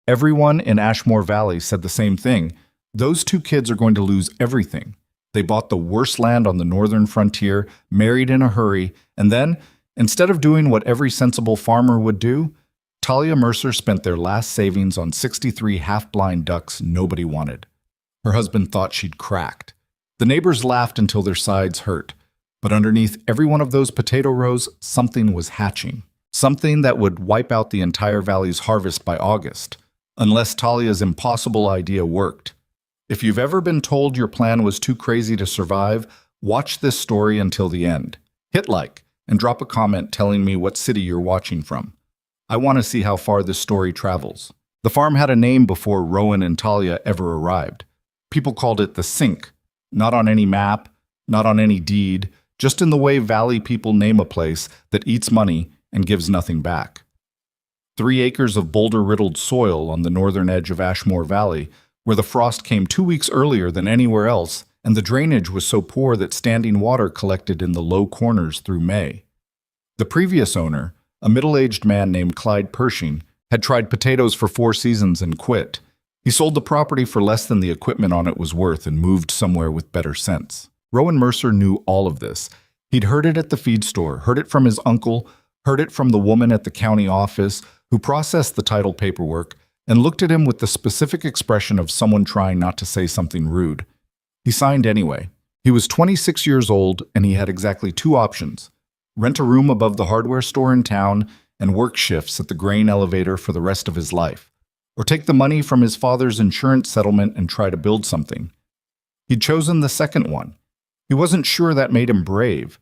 Everyone in Ashmore Valley said the same thing. Those two kids are going to lose everything. They bought the worst land on the northern frontier, married in a hurry, and then, instead of doing what every sensible farmer would do, Talia Mercer spent their last savings on 63 half-blind ducks nobody wanted. Her husband thought she'd cracked. The neighbors laughed until their sides hurt. But underneath every one of those potato rows, something was hatching. Something that would wipe out the entire valley's harvest by August, unless Talia's impossible idea worked. If you've ever been told your plan was too crazy to survive, watch this story until the end. Hit like and drop a comment telling me what city you're watching from. I want to see how far this story travels. The farm had a name before Rowan and Talia ever arrived. People called it the Sink, not on any map, not on any deed, just in the way valley people name a place that eats money and gives nothing back. 3 acres of boulder-riddled soil on the northern edge of Ashmore Valley, where the frost came 2 weeks earlier than anywhere else, and the drainage was so poor that standing water collected in the low corners through May. The previous owner, a middle-aged man named Clyde Pershing, had tried potatoes for 4 seasons and quit. He sold the property for less than the equipment on it was worth and moved somewhere with better sense. Rowan Mercer knew all of this. He'd heard it at the feed store, heard it from his uncle, heard it from the woman at the county office who processed the title paperwork, and looked at him with the specific expression of someone trying not to say something rude. He signed anyway. He was 26 years old, and he had exactly 2 options: rent a room above the hardware store in town and work shifts at the grain elevator for the rest of his life, or take the money from his father's insurance settlement and try to build something. He'd chosen the second one. He wasn't sure that made him brave.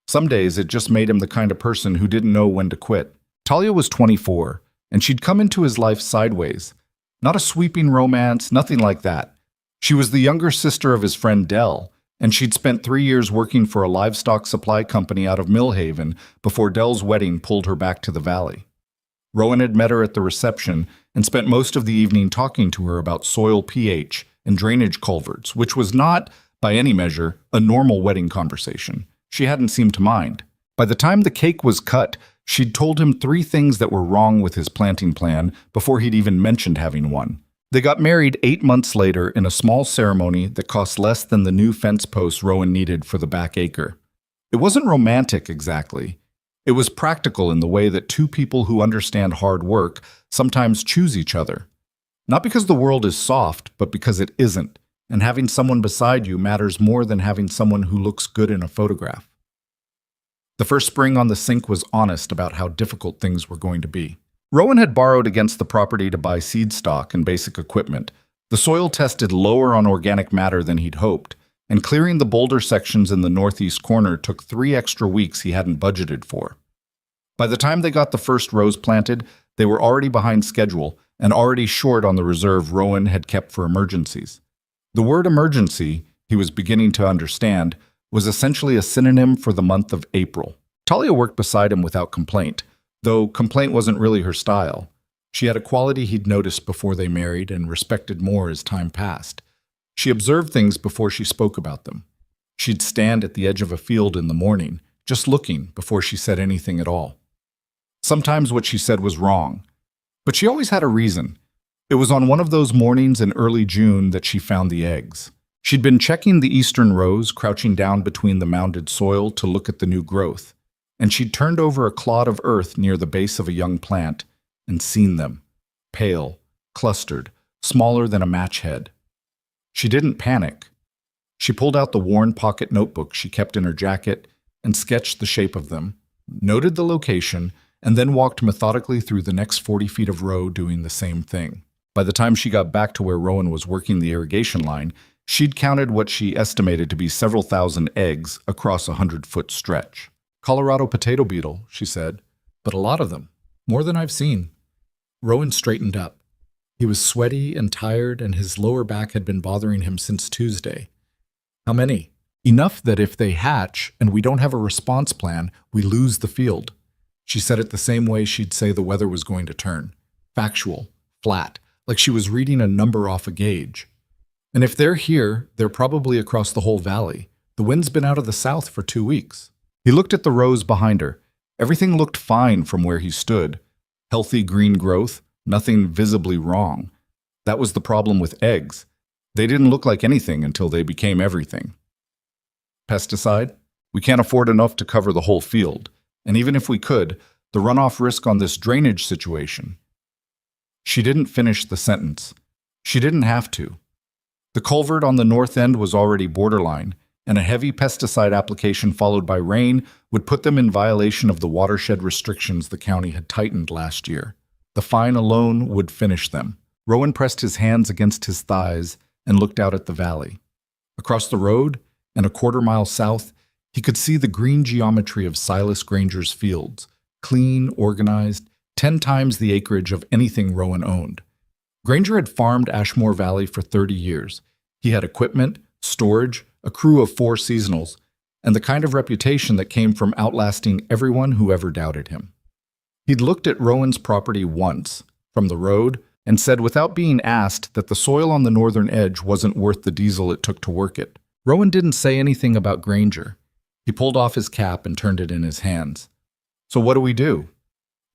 Some days it just made him the kind of person who didn't know when to quit. Talia was 24, and she'd come into his life sideways. Not a sweeping romance, nothing like that. She was the younger sister of his friend Dell, and she'd spent 3 years working for a livestock supply company out of Millhaven before Dell's wedding pulled her back to the valley. Rowan had met her at the reception and spent most of the evening talking to her about soil pH and drainage culverts, which was not, by any measure, a normal wedding conversation. She hadn't seemed to mind. By the time the cake was cut, she'd told him 3 things that were wrong with his planting plan before he'd even mentioned having one. They got married 8 months later in a small ceremony that cost less than the new fence posts Rowan needed for the back acre. It wasn't romantic exactly. It was practical in the way that 2 people who understand hard work sometimes choose each other. Not because the world is soft, but because it isn't, and having someone beside you matters more than having someone who looks good in a photograph. The first spring on the Sink was honest about how difficult things were going to be. Rowan had borrowed against the property to buy seed stock and basic equipment. The soil tested lower on organic matter than he'd hoped, and clearing the boulder sections in the northeast corner took 3 extra weeks he hadn't budgeted for. By the time they got the first rows planted, they were already behind schedule and already short on the reserve Rowan had kept for emergencies. The word emergency, he was beginning to understand, was essentially a synonym for the month of April. Talia worked beside him without complaint, though complaint wasn't really her style. She had a quality he'd noticed before they married and respected more as time passed. She observed things before she spoke about them. She'd stand at the edge of a field in the morning, just looking before she said anything at all. Sometimes what she said was wrong, but she always had a reason. It was on one of those mornings in early June that she found the eggs. She'd been checking the eastern rows, crouching down between the mounded soil to look at the new growth, and she'd turned over a clod of earth near the base of a young plant and seen them, pale, clustered, smaller than a match head. She didn't panic. She pulled out the worn pocket notebook she kept in her jacket and sketched the shape of them, noted the location, and then walked methodically through the next 40 feet of row doing the same thing. By the time she got back to where Rowan was working the irrigation line, she'd counted what she estimated to be several thousand eggs across a 100-foot stretch. "Colorado potato beetle," she said, "but a lot of them. More than I've seen." Rowan straightened up. He was sweaty and tired, and his lower back had been bothering him since Tuesday. "How many?" "Enough that if they hatch and we don't have a response plan, we lose the field." She said it the same way she'd say the weather was going to turn. Factual, flat, like she was reading a number off a gauge. "And if they're here, they're probably across the whole valley. The wind's been out of the south for 2 weeks." He looked at the rows behind her. Everything looked fine from where he stood. Healthy green growth, nothing visibly wrong. That was the problem with eggs. They didn't look like anything until they became everything. Pesticide? We can't afford enough to cover the whole field. And even if we could, the runoff risk on this drainage situation. She didn't finish the sentence. She didn't have to. The culvert on the north end was already borderline, and a heavy pesticide application followed by rain would put them in violation of the watershed restrictions the county had tightened last year. The fine alone would finish them. Rowan pressed his hands against his thighs and looked out at the valley. Across the road, and a quarter-mile south, he could see the green geometry of Silas Granger's fields, clean, organized, 10 times the acreage of anything Rowan owned. Granger had farmed Ashmore Valley for 30 years. He had equipment, storage, a crew of 4 seasonals, and the kind of reputation that came from outlasting everyone who ever doubted him. He'd looked at Rowan's property once, from the road, and said without being asked that the soil on the northern edge wasn't worth the diesel it took to work it. Rowan didn't say anything about Granger. He pulled off his cap and turned it in his hands. So what do we do?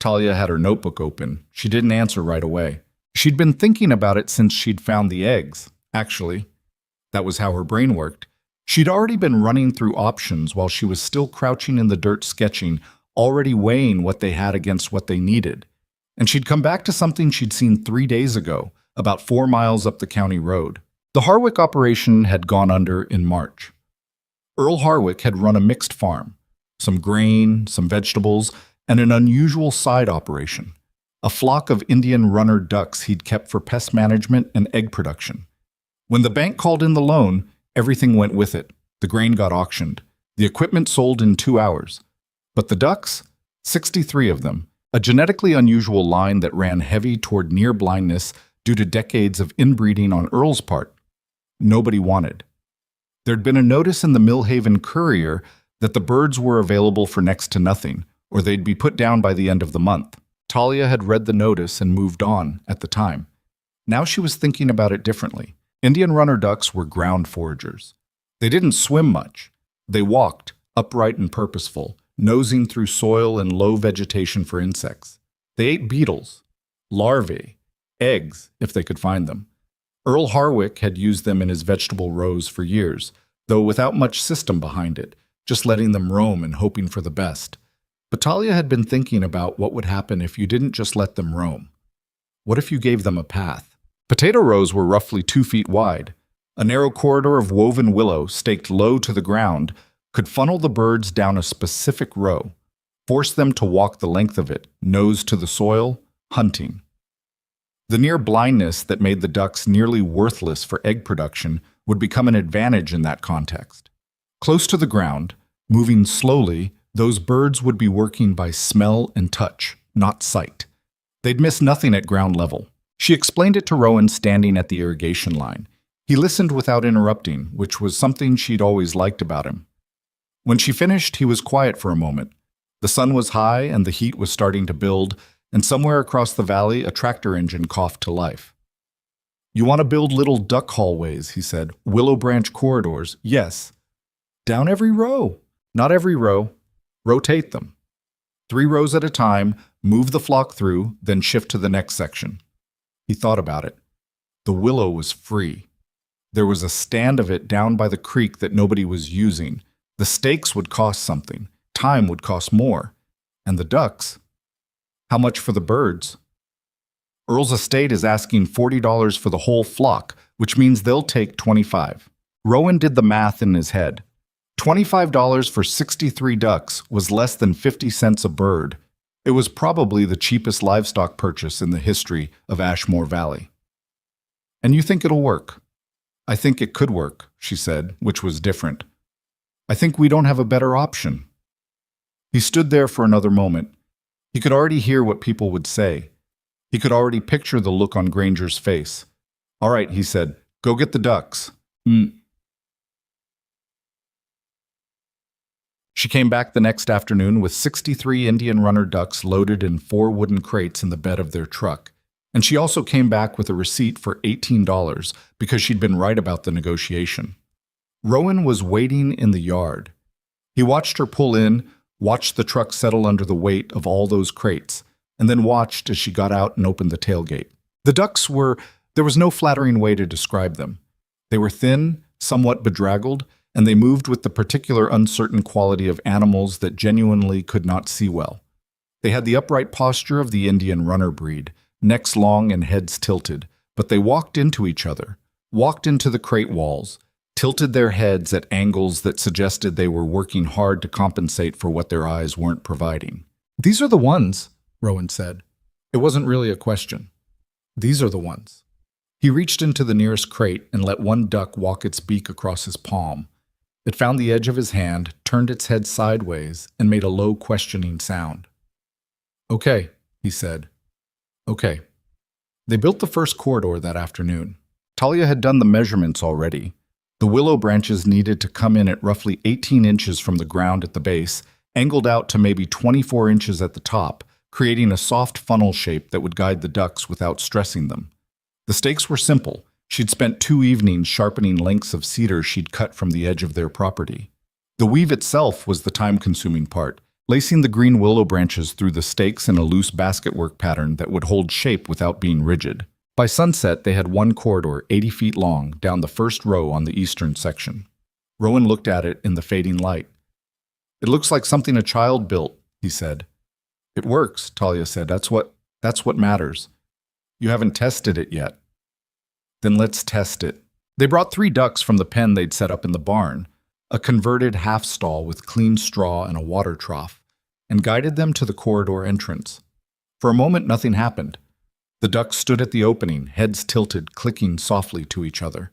Talia had her notebook open. She didn't answer right away. She'd been thinking about it since she'd found the eggs, actually. That was how her brain worked. She'd already been running through options while she was still crouching in the dirt sketching, already weighing what they had against what they needed. And she'd come back to something she'd seen 3 days ago, about 4 miles up the county road. The Harwick operation had gone under in March. Earl Harwick had run a mixed farm, some grain, some vegetables, and an unusual side operation, a flock of Indian runner ducks he'd kept for pest management and egg production. When the bank called in the loan, everything went with it. The grain got auctioned. The equipment sold in 2 hours. But the ducks, 63 of them, a genetically unusual line that ran heavy toward near blindness due to decades of inbreeding on Earl's part, nobody wanted. There'd been a notice in the Millhaven Courier that the birds were available for next to nothing, or they'd be put down by the end of the month. Talia had read the notice and moved on at the time. Now she was thinking about it differently. Indian runner ducks were ground foragers. They didn't swim much. They walked, upright and purposeful, nosing through soil and low vegetation for insects. They ate beetles, larvae, eggs, if they could find them. Earl Harwick had used them in his vegetable rows for years, though without much system behind it, just letting them roam and hoping for the best. But Talia had been thinking about what would happen if you didn't just let them roam. What if you gave them a path? Potato rows were roughly 2 feet wide. A narrow corridor of woven willow staked low to the ground could funnel the birds down a specific row, force them to walk the length of it, nose to the soil, hunting. The near blindness that made the ducks nearly worthless for egg production would become an advantage in that context. Close to the ground, moving slowly, those birds would be working by smell and touch, not sight. They'd miss nothing at ground level. She explained it to Rowan standing at the irrigation line. He listened without interrupting, which was something she'd always liked about him. When she finished, he was quiet for a moment. The sun was high and the heat was starting to build, and somewhere across the valley a tractor engine coughed to life. "You want to build little duck hallways," he said. "Willow branch corridors." "Yes." "Down every row." "Not every row. Rotate them. 3 rows at a time, move the flock through, then shift to the next section." He thought about it. The willow was free. There was a stand of it down by the creek that nobody was using. The stakes would cost something. Time would cost more. And the ducks? How much for the birds? Earl's estate is asking $40 for the whole flock, which means they'll take $25. Rowan did the math in his head. $25 for 63 ducks was less than 50 cents a bird. It was probably the cheapest livestock purchase in the history of Ashmore Valley. "And you think it'll work?" "I think it could work," she said, which was different. "I think we don't have a better option." He stood there for another moment. He could already hear what people would say. He could already picture the look on Granger's face. "All right," he said, "go get the ducks." She came back the next afternoon with 63 Indian runner ducks loaded in 4 wooden crates in the bed of their truck. And she also came back with a receipt for $18 because she'd been right about the negotiation. Rowan was waiting in the yard. He watched her pull in, watched the truck settle under the weight of all those crates, and then watched as she got out and opened the tailgate. The ducks there was no flattering way to describe them. They were thin, somewhat bedraggled, and they moved with the particular uncertain quality of animals that genuinely could not see well. They had the upright posture of the Indian runner breed, necks long and heads tilted, but they walked into each other, walked into the crate walls, tilted their heads at angles that suggested they were working hard to compensate for what their eyes weren't providing. "These are the ones," Rowan said. It wasn't really a question. "These are the ones." He reached into the nearest crate and let one duck walk its beak across his palm. It found the edge of his hand, turned its head sideways, and made a low questioning sound. "Okay," he said. "Okay." They built the first corridor that afternoon. Talia had done the measurements already. The willow branches needed to come in at roughly 18 inches from the ground at the base, angled out to maybe 24 inches at the top, creating a soft funnel shape that would guide the ducks without stressing them. The stakes were simple. She'd spent 2 evenings sharpening lengths of cedar she'd cut from the edge of their property. The weave itself was the time-consuming part, lacing the green willow branches through the stakes in a loose basketwork pattern that would hold shape without being rigid. By sunset, they had one corridor 80 feet long down the first row on the eastern section. Rowan looked at it in the fading light. "It looks like something a child built," he said. "It works," Talia said. That's what matters. You haven't tested it yet." "Then let's test it." They brought 3 ducks from the pen they'd set up in the barn, a converted half-stall with clean straw and a water trough, and guided them to the corridor entrance. For a moment, nothing happened. The ducks stood at the opening, heads tilted, clicking softly to each other.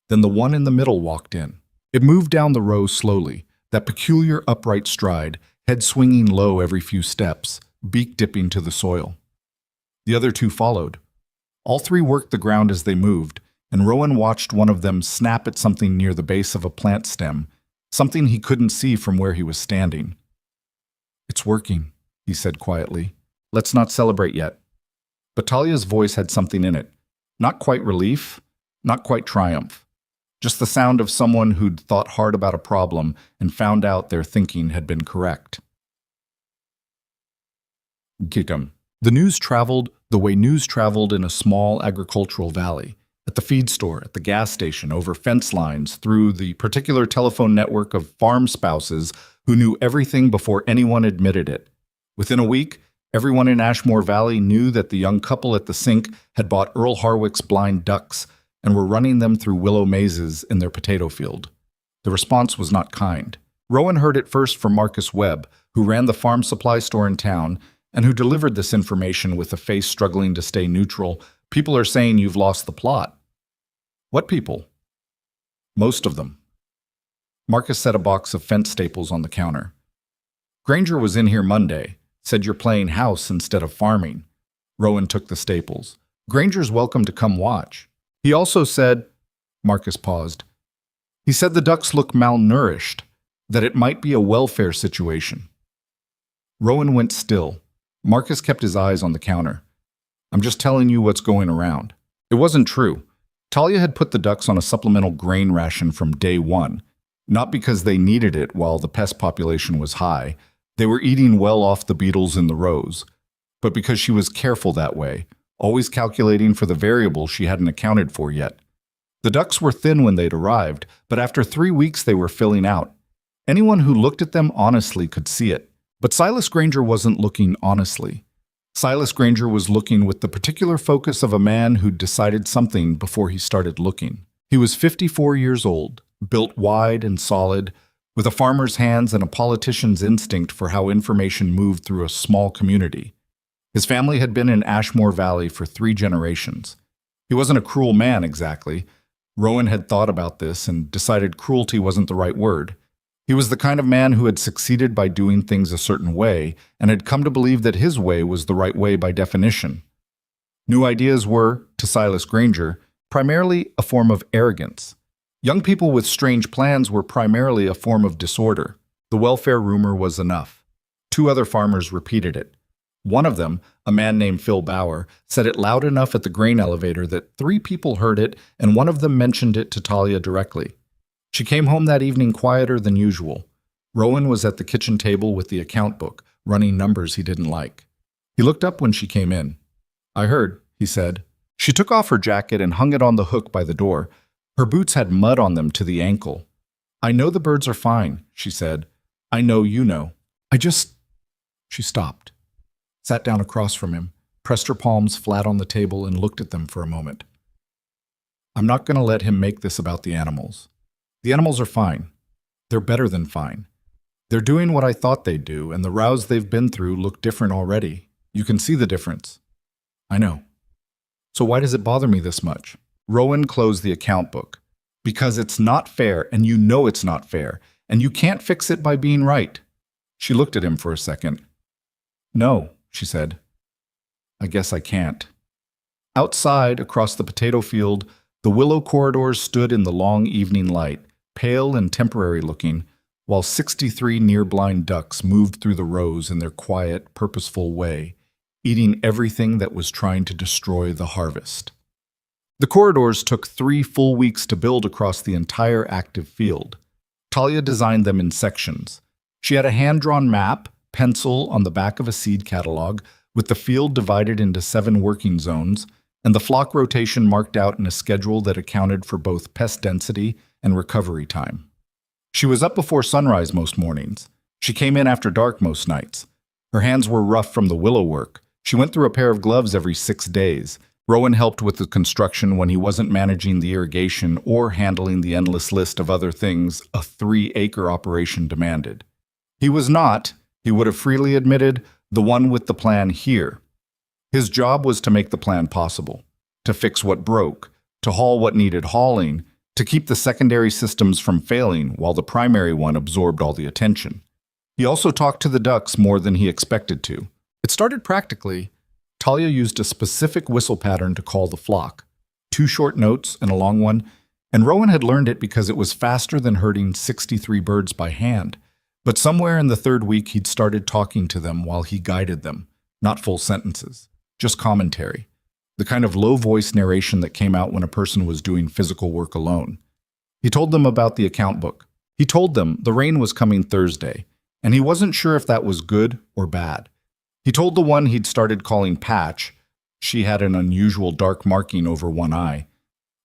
Then the one in the middle walked in. It moved down the row slowly, that peculiar upright stride, head swinging low every few steps, beak dipping to the soil. The other 2 followed. All 3 worked the ground as they moved, and Rowan watched one of them snap at something near the base of a plant stem, something he couldn't see from where he was standing. "It's working," he said quietly. "Let's not celebrate yet." But Talia's voice had something in it. Not quite relief, not quite triumph. Just the sound of someone who'd thought hard about a problem and found out their thinking had been correct. Gitum. The news traveled the way news traveled in a small agricultural valley, at the feed store, at the gas station, over fence lines, through the particular telephone network of farm spouses who knew everything before anyone admitted it. Within a week, everyone in Ashmore Valley knew that the young couple at the sink had bought Earl Harwick's blind ducks and were running them through willow mazes in their potato field. The response was not kind. Rowan heard it first from Marcus Webb, who ran the farm supply store in town, and who delivered this information with a face struggling to stay neutral. "People are saying you've lost the plot." "What people?" "Most of them." Marcus set a box of fence staples on the counter. "Granger was in here Monday, said you're playing house instead of farming." Rowan took the staples. "Granger's welcome to come watch. He also said—" Marcus paused. "He said the ducks look malnourished, that it might be a welfare situation." Rowan went still. Marcus kept his eyes on the counter. "I'm just telling you what's going around." It wasn't true. Talia had put the ducks on a supplemental grain ration from day one, not because they needed it while the pest population was high. They were eating well off the beetles in the rows, but because she was careful that way, always calculating for the variable she hadn't accounted for yet. The ducks were thin when they'd arrived, but after 3 weeks they were filling out. Anyone who looked at them honestly could see it. But Silas Granger wasn't looking honestly. Silas Granger was looking with the particular focus of a man who'd decided something before he started looking. He was 54 years old, built wide and solid, with a farmer's hands and a politician's instinct for how information moved through a small community. His family had been in Ashmore Valley for 3 generations. He wasn't a cruel man exactly. Rowan had thought about this and decided cruelty wasn't the right word. He was the kind of man who had succeeded by doing things a certain way and had come to believe that his way was the right way by definition. New ideas were, to Silas Granger, primarily a form of arrogance. Young people with strange plans were primarily a form of disorder. The welfare rumor was enough. 2 other farmers repeated it. One of them, a man named Phil Bauer, said it loud enough at the grain elevator that 3 people heard it, and one of them mentioned it to Talia directly. She came home that evening quieter than usual. Rowan was at the kitchen table with the account book, running numbers he didn't like. He looked up when she came in. "I heard," he said. She took off her jacket and hung it on the hook by the door. Her boots had mud on them to the ankle. "I know the birds are fine," she said. "I know you know. I just—" She stopped, sat down across from him, pressed her palms flat on the table and looked at them for a moment. "I'm not going to let him make this about the animals. The animals are fine. They're better than fine. They're doing what I thought they'd do, and the rows they've been through look different already. You can see the difference." "I know. So why does it bother me this much?" Rowan closed the account book. "Because it's not fair, and you know it's not fair, and you can't fix it by being right." She looked at him for a second. "No," she said. "I guess I can't." Outside, across the potato field, the willow corridors stood in the long evening light, pale and temporary-looking, while 63 near-blind ducks moved through the rows in their quiet, purposeful way, eating everything that was trying to destroy the harvest. The corridors took 3 full weeks to build across the entire active field. Talia designed them in sections. She had a hand-drawn map, pencil on the back of a seed catalog, with the field divided into 7 working zones, and the flock rotation marked out in a schedule that accounted for both pest density and recovery time. She was up before sunrise most mornings. She came in after dark most nights. Her hands were rough from the willow work. She went through a pair of gloves every 6 days. Rowan helped with the construction when he wasn't managing the irrigation or handling the endless list of other things a 3-acre operation demanded. He was not, he would have freely admitted, the one with the plan here. His job was to make the plan possible, to fix what broke, to haul what needed hauling, to keep the secondary systems from failing while the primary one absorbed all the attention. He also talked to the ducks more than he expected to. It started practically. Talia used a specific whistle pattern to call the flock, 2 short notes and a long one, and Rowan had learned it because it was faster than herding 63 birds by hand. But somewhere in the 3rd week he'd started talking to them while he guided them, not full sentences, just commentary, the kind of low-voice narration that came out when a person was doing physical work alone. He told them about the account book. He told them the rain was coming Thursday, and he wasn't sure if that was good or bad. He told the one he'd started calling Patch, she had an unusual dark marking over one eye,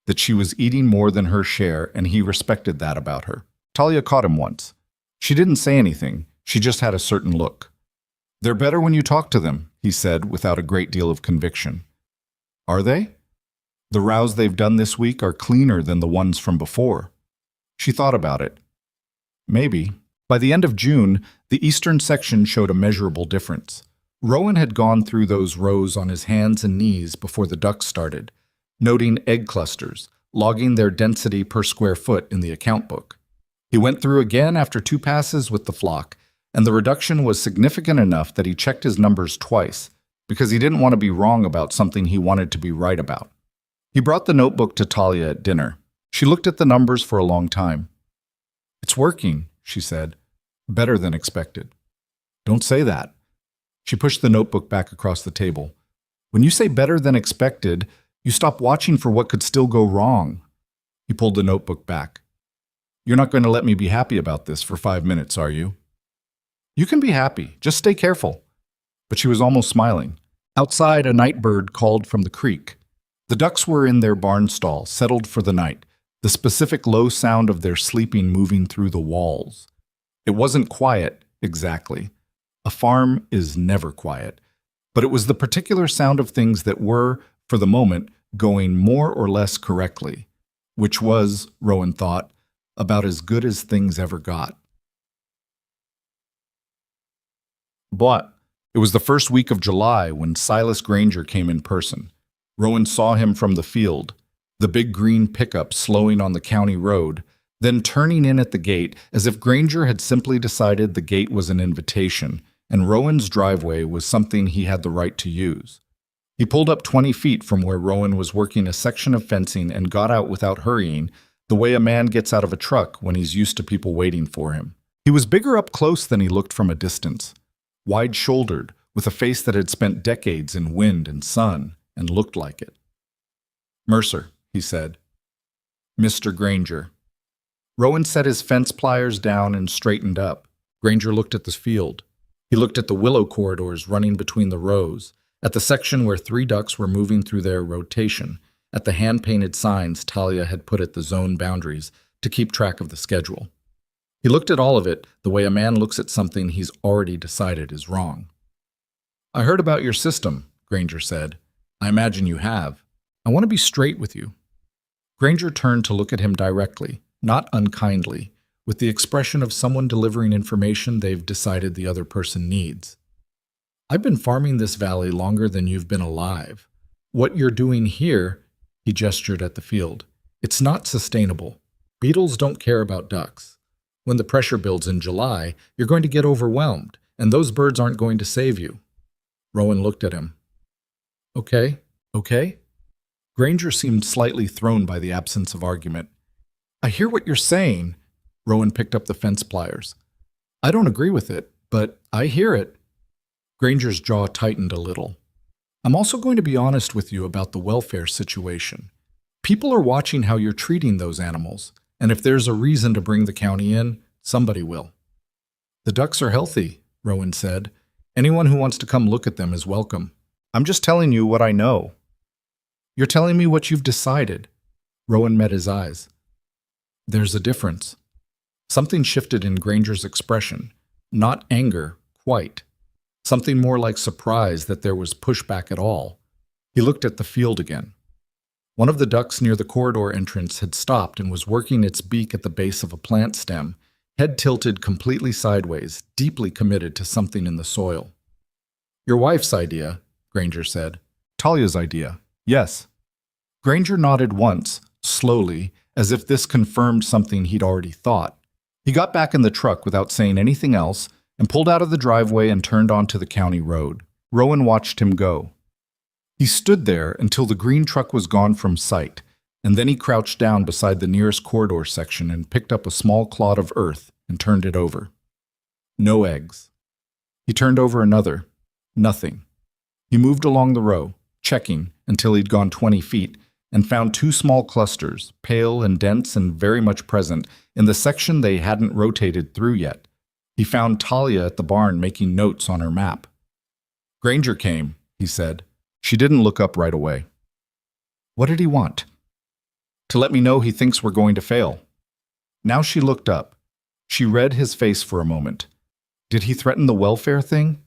that she was eating more than her share, and he respected that about her. Talia caught him once. She didn't say anything, she just had a certain look. "They're better when you talk to them," he said without a great deal of conviction. "Are they? The rows they've done this week are cleaner than the ones from before." She thought about it. Maybe. By the end of June, the eastern section showed a measurable difference. Rowan had gone through those rows on his hands and knees before the ducks started, noting egg clusters, logging their density per square foot in the account book. He went through again after 2 passes with the flock, and the reduction was significant enough that he checked his numbers twice, because he didn't want to be wrong about something he wanted to be right about. He brought the notebook to Talia at dinner. She looked at the numbers for a long time. "It's working," she said. "Better than expected." "Don't say that." She pushed the notebook back across the table. "When you say better than expected, you stop watching for what could still go wrong." He pulled the notebook back. "You're not going to let me be happy about this for 5 minutes, are you?" "You can be happy. Just stay careful." But she was almost smiling. Outside, a night bird called from the creek. The ducks were in their barn stall, settled for the night, the specific low sound of their sleeping moving through the walls. It wasn't quiet, exactly. A farm is never quiet. But it was the particular sound of things that were, for the moment, going more or less correctly, which was, Rowan thought, about as good as things ever got. But it was the first week of July when Silas Granger came in person. Rowan saw him from the field, the big green pickup slowing on the county road, then turning in at the gate as if Granger had simply decided the gate was an invitation and Rowan's driveway was something he had the right to use. He pulled up 20 feet from where Rowan was working a section of fencing and got out without hurrying, the way a man gets out of a truck when he's used to people waiting for him. He was bigger up close than he looked from a distance, wide-shouldered, with a face that had spent decades in wind and sun and looked like it. "Mercer," he said. "Mr. Granger." Rowan set his fence pliers down and straightened up. Granger looked at the field. He looked at the willow corridors running between the rows, at the section where 3 ducks were moving through their rotation, at the hand-painted signs Talia had put at the zone boundaries to keep track of the schedule. He looked at all of it the way a man looks at something he's already decided is wrong. "I heard about your system," Granger said. "I imagine you have. I want to be straight with you." Granger turned to look at him directly, not unkindly, with the expression of someone delivering information they've decided the other person needs. "I've been farming this valley longer than you've been alive. What you're doing here," he gestured at the field, "it's not sustainable. Beetles don't care about ducks. When the pressure builds in July, you're going to get overwhelmed, and those birds aren't going to save you." Rowan looked at him. Okay. Granger seemed slightly thrown by the absence of argument. "I hear what you're saying." Rowan picked up the fence pliers. "I don't agree with it, but I hear it." Granger's jaw tightened a little. "I'm also going to be honest with you about the welfare situation. People are watching how you're treating those animals, and if there's a reason to bring the county in, somebody will." "The ducks are healthy," Rowan said. "Anyone who wants to come look at them is welcome. I'm just telling you what I know." "You're telling me what you've decided." Rowan met his eyes. "There's a difference." Something shifted in Granger's expression. Not anger, quite. Something more like surprise that there was pushback at all. He looked at the field again. One of the ducks near the corridor entrance had stopped and was working its beak at the base of a plant stem, head tilted completely sideways, deeply committed to something in the soil. "Your wife's idea," Granger said. "Talia's idea, yes." Granger nodded once, slowly, as if this confirmed something he'd already thought. He got back in the truck without saying anything else and pulled out of the driveway and turned onto the county road. Rowan watched him go. He stood there until the green truck was gone from sight, and then he crouched down beside the nearest corridor section and picked up a small clod of earth and turned it over. No eggs. He turned over another. Nothing. He moved along the row, checking until he'd gone 20 feet, and found 2 small clusters, pale and dense and very much present, in the section they hadn't rotated through yet. He found Talia at the barn making notes on her map. "Granger came," he said. She didn't look up right away. "What did he want?" "To let me know he thinks we're going to fail." Now she looked up. She read his face for a moment. "Did he threaten the welfare thing?"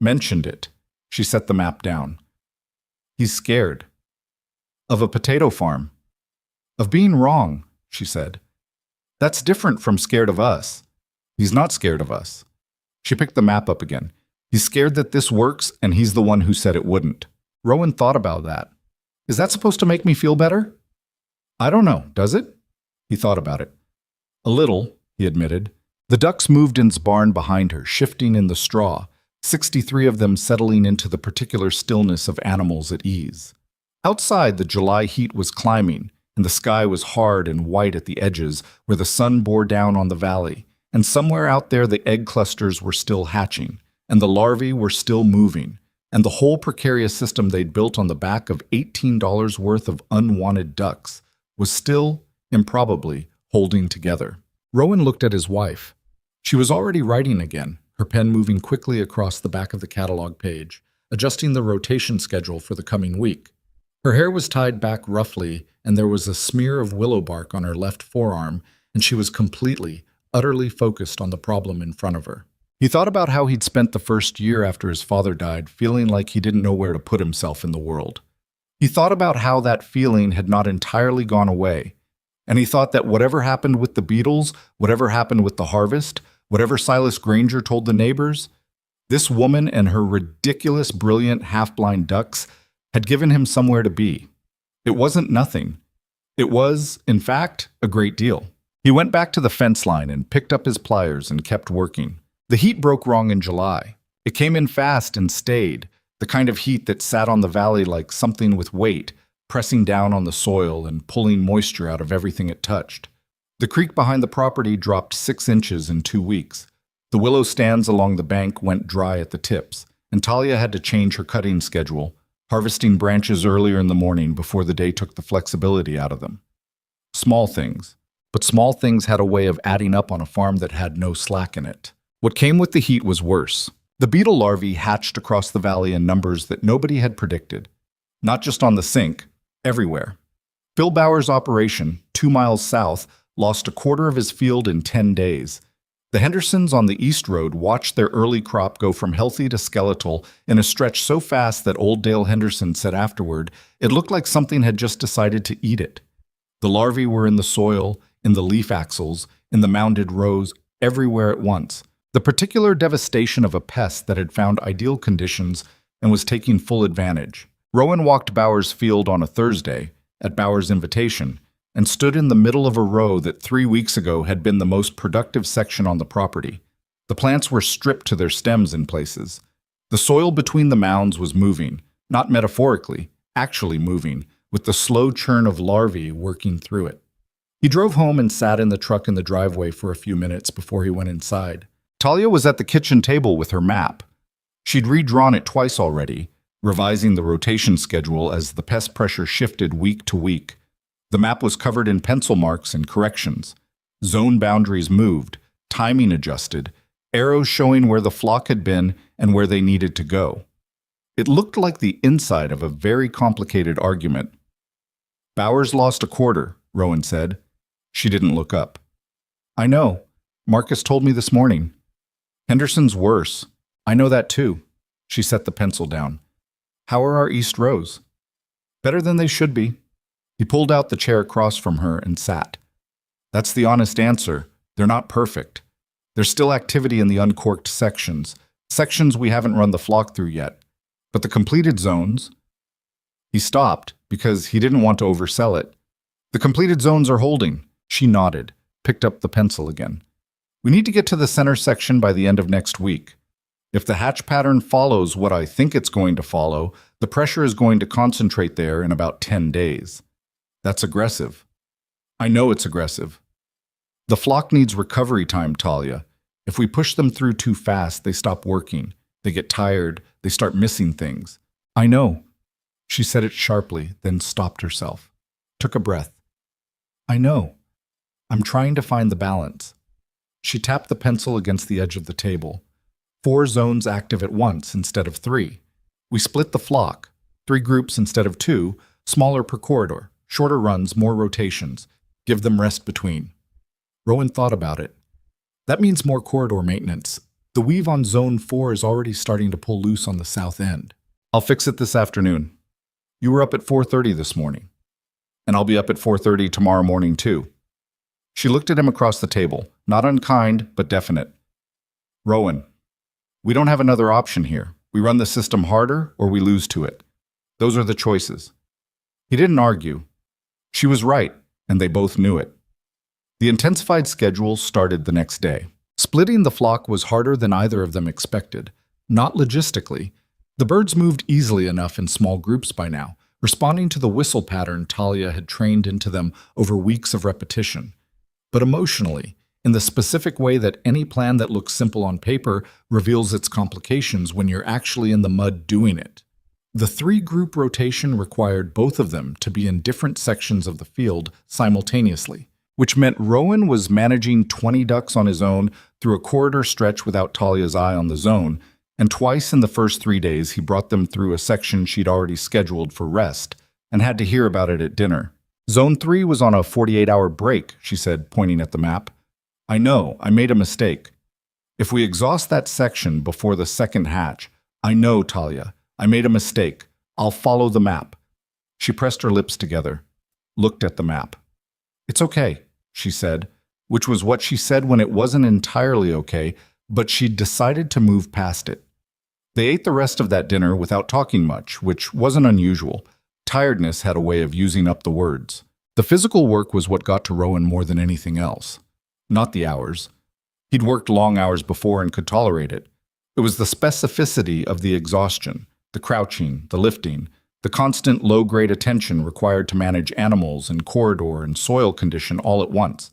"Mentioned it." She set the map down. "He's scared." "Of a potato farm." "Of being wrong," she said. "That's different from scared of us." "He's not scared of us." She picked the map up again. "He's scared that this works, and he's the one who said it wouldn't." Rowan thought about that. "Is that supposed to make me feel better?" "I don't know, does it?" He thought about it. "A little," he admitted. The ducks moved in the barn behind her, shifting in the straw, 63 of them settling into the particular stillness of animals at ease. Outside, the July heat was climbing, and the sky was hard and white at the edges where the sun bore down on the valley, and somewhere out there the egg clusters were still hatching, and the larvae were still moving, and the whole precarious system they'd built on the back of $18 worth of unwanted ducks was still, improbably, holding together. Rowan looked at his wife. She was already writing again, her pen moving quickly across the back of the catalog page, adjusting the rotation schedule for the coming week. Her hair was tied back roughly, and there was a smear of willow bark on her left forearm, and she was completely, utterly focused on the problem in front of her. He thought about how he'd spent the first year after his father died feeling like he didn't know where to put himself in the world. He thought about how that feeling had not entirely gone away, and he thought that whatever happened with the beetles, whatever happened with the harvest, whatever Silas Granger told the neighbors, this woman and her ridiculous, brilliant, half-blind ducks had given him somewhere to be. It wasn't nothing. It was, in fact, a great deal. He went back to the fence line and picked up his pliers and kept working. The heat broke wrong in July. It came in fast and stayed, the kind of heat that sat on the valley like something with weight, pressing down on the soil and pulling moisture out of everything it touched. The creek behind the property dropped 6 inches in 2 weeks. The willow stands along the bank went dry at the tips, and Talia had to change her cutting schedule, harvesting branches earlier in the morning before the day took the flexibility out of them. Small things, but small things had a way of adding up on a farm that had no slack in it. What came with the heat was worse. The beetle larvae hatched across the valley in numbers that nobody had predicted. Not just on the sink, everywhere. Phil Bauer's operation, 2 miles south, lost a quarter of his field in 10 days. The Hendersons on the East Road watched their early crop go from healthy to skeletal in a stretch so fast that old Dale Henderson said afterward, it looked like something had just decided to eat it. The larvae were in the soil, in the leaf axils, in the mounded rows, everywhere at once. The particular devastation of a pest that had found ideal conditions and was taking full advantage. Rowan walked Bauer's field on a Thursday, at Bauer's invitation, and stood in the middle of a row that 3 weeks ago had been the most productive section on the property. The plants were stripped to their stems in places. The soil between the mounds was moving, not metaphorically, actually moving, with the slow churn of larvae working through it. He drove home and sat in the truck in the driveway for a few minutes before he went inside. Talia was at the kitchen table with her map. She'd redrawn it twice already, revising the rotation schedule as the pest pressure shifted week to week. The map was covered in pencil marks and corrections. Zone boundaries moved, timing adjusted, arrows showing where the flock had been and where they needed to go. It looked like the inside of a very complicated argument. Bowers lost a quarter, Rowan said. She didn't look up. I know. Marcus told me this morning. Henderson's worse. I know that too. She set the pencil down. How are our east rows? Better than they should be. He pulled out the chair across from her and sat. That's the honest answer. They're not perfect. There's still activity in the uncorked sections we haven't run the flock through yet. But the completed zones... He stopped because he didn't want to oversell it. The completed zones are holding. She nodded, picked up the pencil again. We need to get to the center section by the end of next week. If the hatch pattern follows what I think it's going to follow, the pressure is going to concentrate there in about 10 days. That's aggressive. I know it's aggressive. The flock needs recovery time, Talia. If we push them through too fast, they stop working. They get tired. They start missing things. I know. She said it sharply, then stopped herself. Took a breath. I know. I'm trying to find the balance. She tapped the pencil against the edge of the table. 4 zones active at once instead of 3. We split the flock. 3 groups instead of 2, smaller per corridor. Shorter runs, more rotations. Give them rest between. Rowan thought about it. That means more corridor maintenance. The weave on Zone 4 is already starting to pull loose on the south end. I'll fix it this afternoon. You were up at 4:30 this morning. And I'll be up at 4:30 tomorrow morning too. She looked at him across the table, not unkind, but definite. Rowan, we don't have another option here. We run the system harder or we lose to it. Those are the choices. He didn't argue. She was right, and they both knew it. The intensified schedule started the next day. Splitting the flock was harder than either of them expected. Not logistically. The birds moved easily enough in small groups by now, responding to the whistle pattern Talia had trained into them over weeks of repetition. But emotionally, in the specific way that any plan that looks simple on paper reveals its complications when you're actually in the mud doing it. The 3-group rotation required both of them to be in different sections of the field simultaneously, which meant Rowan was managing 20 ducks on his own through a corridor stretch without Talia's eye on the zone, and twice in the first 3 days he brought them through a section she'd already scheduled for rest and had to hear about it at dinner. Zone 3 was on a 48-hour break, she said, pointing at the map. I know, I made a mistake. If we exhaust that section before the second hatch, I know, Talia, I made a mistake. I'll follow the map. She pressed her lips together, looked at the map. It's okay, she said, which was what she said when it wasn't entirely okay, but she'd decided to move past it. They ate the rest of that dinner without talking much, which wasn't unusual. Tiredness had a way of using up the words. The physical work was what got to Rowan more than anything else. Not the hours. He'd worked long hours before and could tolerate it. It was the specificity of the exhaustion, the crouching, the lifting, the constant low-grade attention required to manage animals and corridor and soil condition all at once.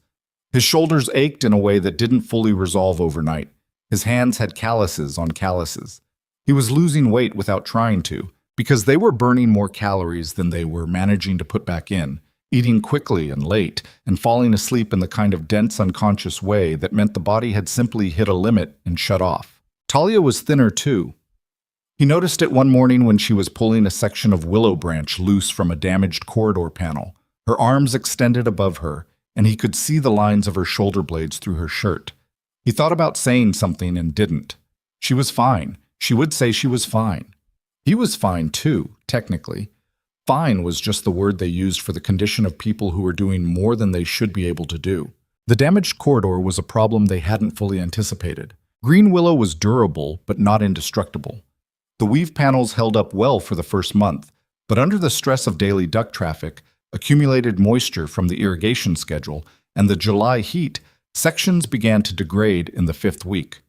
His shoulders ached in a way that didn't fully resolve overnight. His hands had calluses on calluses. He was losing weight without trying to, because they were burning more calories than they were managing to put back in, eating quickly and late, and falling asleep in the kind of dense unconscious way that meant the body had simply hit a limit and shut off. Talia was thinner too. He noticed it one morning when she was pulling a section of willow branch loose from a damaged corridor panel. Her arms extended above her, and he could see the lines of her shoulder blades through her shirt. He thought about saying something and didn't. She was fine. She would say she was fine. He was fine too, technically. Fine was just the word they used for the condition of people who were doing more than they should be able to do. The damaged corridor was a problem they hadn't fully anticipated. Green willow was durable, but not indestructible. The weave panels held up well for the first month, but under the stress of daily duck traffic, accumulated moisture from the irrigation schedule, and the July heat, sections began to degrade in the 5th week.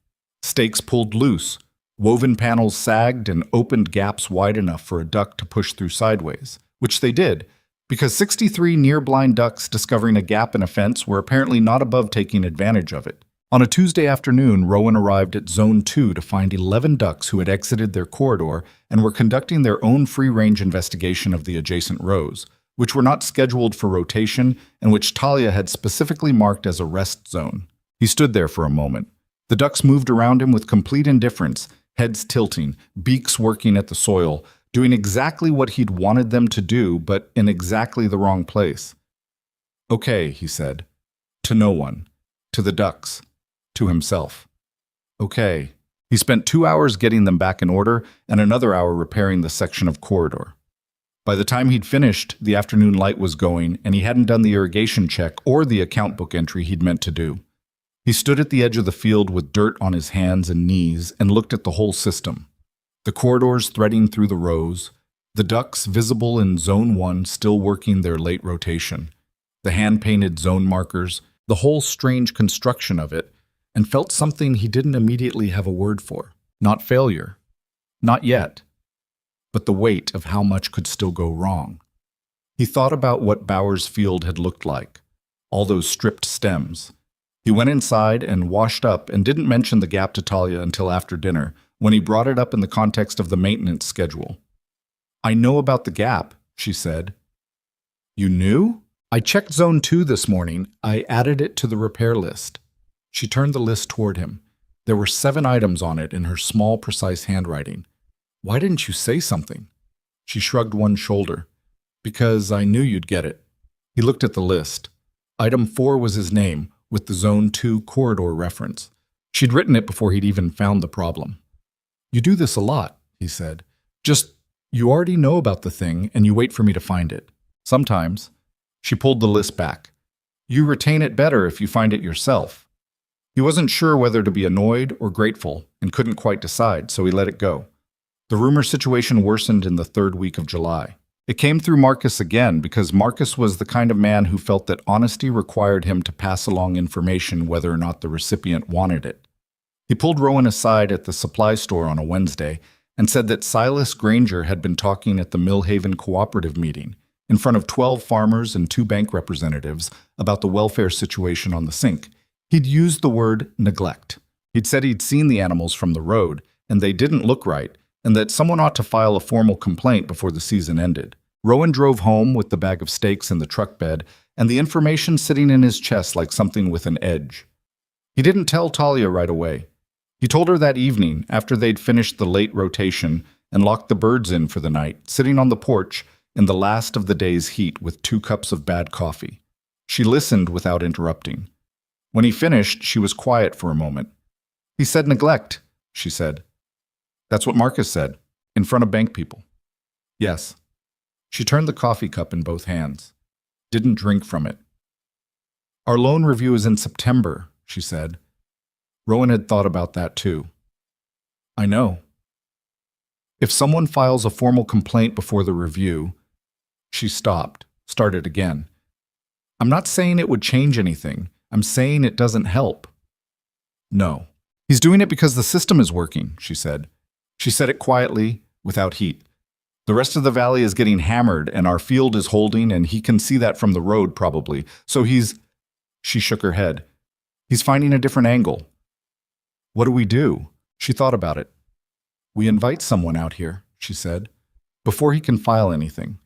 Stakes pulled loose, woven panels sagged and opened gaps wide enough for a duck to push through sideways, which they did, because 63 near-blind ducks discovering a gap in a fence were apparently not above taking advantage of it. On a Tuesday afternoon, Rowan arrived at Zone 2 to find 11 ducks who had exited their corridor and were conducting their own free-range investigation of the adjacent rows, which were not scheduled for rotation and which Talia had specifically marked as a rest zone. He stood there for a moment. The ducks moved around him with complete indifference, heads tilting, beaks working at the soil, doing exactly what he'd wanted them to do, but in exactly the wrong place. "Okay," he said. To no one. To the ducks. To himself. "Okay." He spent 2 hours getting them back in order and another hour repairing the section of corridor. By the time he'd finished, the afternoon light was going, and he hadn't done the irrigation check or the account book entry he'd meant to do. He stood at the edge of the field with dirt on his hands and knees and looked at the whole system. The corridors threading through the rows, the ducks visible in Zone 1 still working their late rotation, the hand-painted zone markers, the whole strange construction of it, and felt something he didn't immediately have a word for. Not failure. Not yet. But the weight of how much could still go wrong. He thought about what Bowers Field had looked like, all those stripped stems. He went inside and washed up and didn't mention the gap to Talia until after dinner, when he brought it up in the context of the maintenance schedule. "I know about the gap," she said. "You knew?" "I checked Zone 2 this morning. I added it to the repair list." She turned the list toward him. There were 7 items on it in her small, precise handwriting. "Why didn't you say something?" She shrugged one shoulder. "Because I knew you'd get it." He looked at the list. Item 4 was his name, with the Zone 2 corridor reference. She'd written it before he'd even found the problem. "You do this a lot," he said. You already know about the thing, and you wait for me to find it." "Sometimes." She pulled the list back. "You retain it better if you find it yourself." He wasn't sure whether to be annoyed or grateful, and couldn't quite decide, so he let it go. The rumor situation worsened in the 3rd week of July. It came through Marcus again, because Marcus was the kind of man who felt that honesty required him to pass along information whether or not the recipient wanted it. He pulled Rowan aside at the supply store on a Wednesday and said that Silas Granger had been talking at the Millhaven Cooperative meeting, in front of 12 farmers and 2 bank representatives, about the welfare situation on the sink. He'd used the word neglect. He'd said he'd seen the animals from the road, and they didn't look right, and that someone ought to file a formal complaint before the season ended. Rowan drove home with the bag of steaks in the truck bed, and the information sitting in his chest like something with an edge. He didn't tell Talia right away. He told her that evening, after they'd finished the late rotation and locked the birds in for the night, sitting on the porch in the last of the day's heat with 2 cups of bad coffee. She listened without interrupting. When he finished, she was quiet for a moment. "He said neglect," she said. "That's what Marcus said, in front of bank people." "Yes." She turned the coffee cup in both hands. Didn't drink from it. "Our loan review is in September," she said. Rowan had thought about that too. "I know." "If someone files a formal complaint before the review..." She stopped, started again. "I'm not saying it would change anything. I'm saying it doesn't help." "No. He's doing it because the system is working," she said. She said it quietly, without heat. "The rest of the valley is getting hammered, and our field is holding, and he can see that from the road, probably. So he's..." She shook her head. "He's finding a different angle." "What do we do?" She thought about it. "We invite someone out here," she said, "before he can file anything.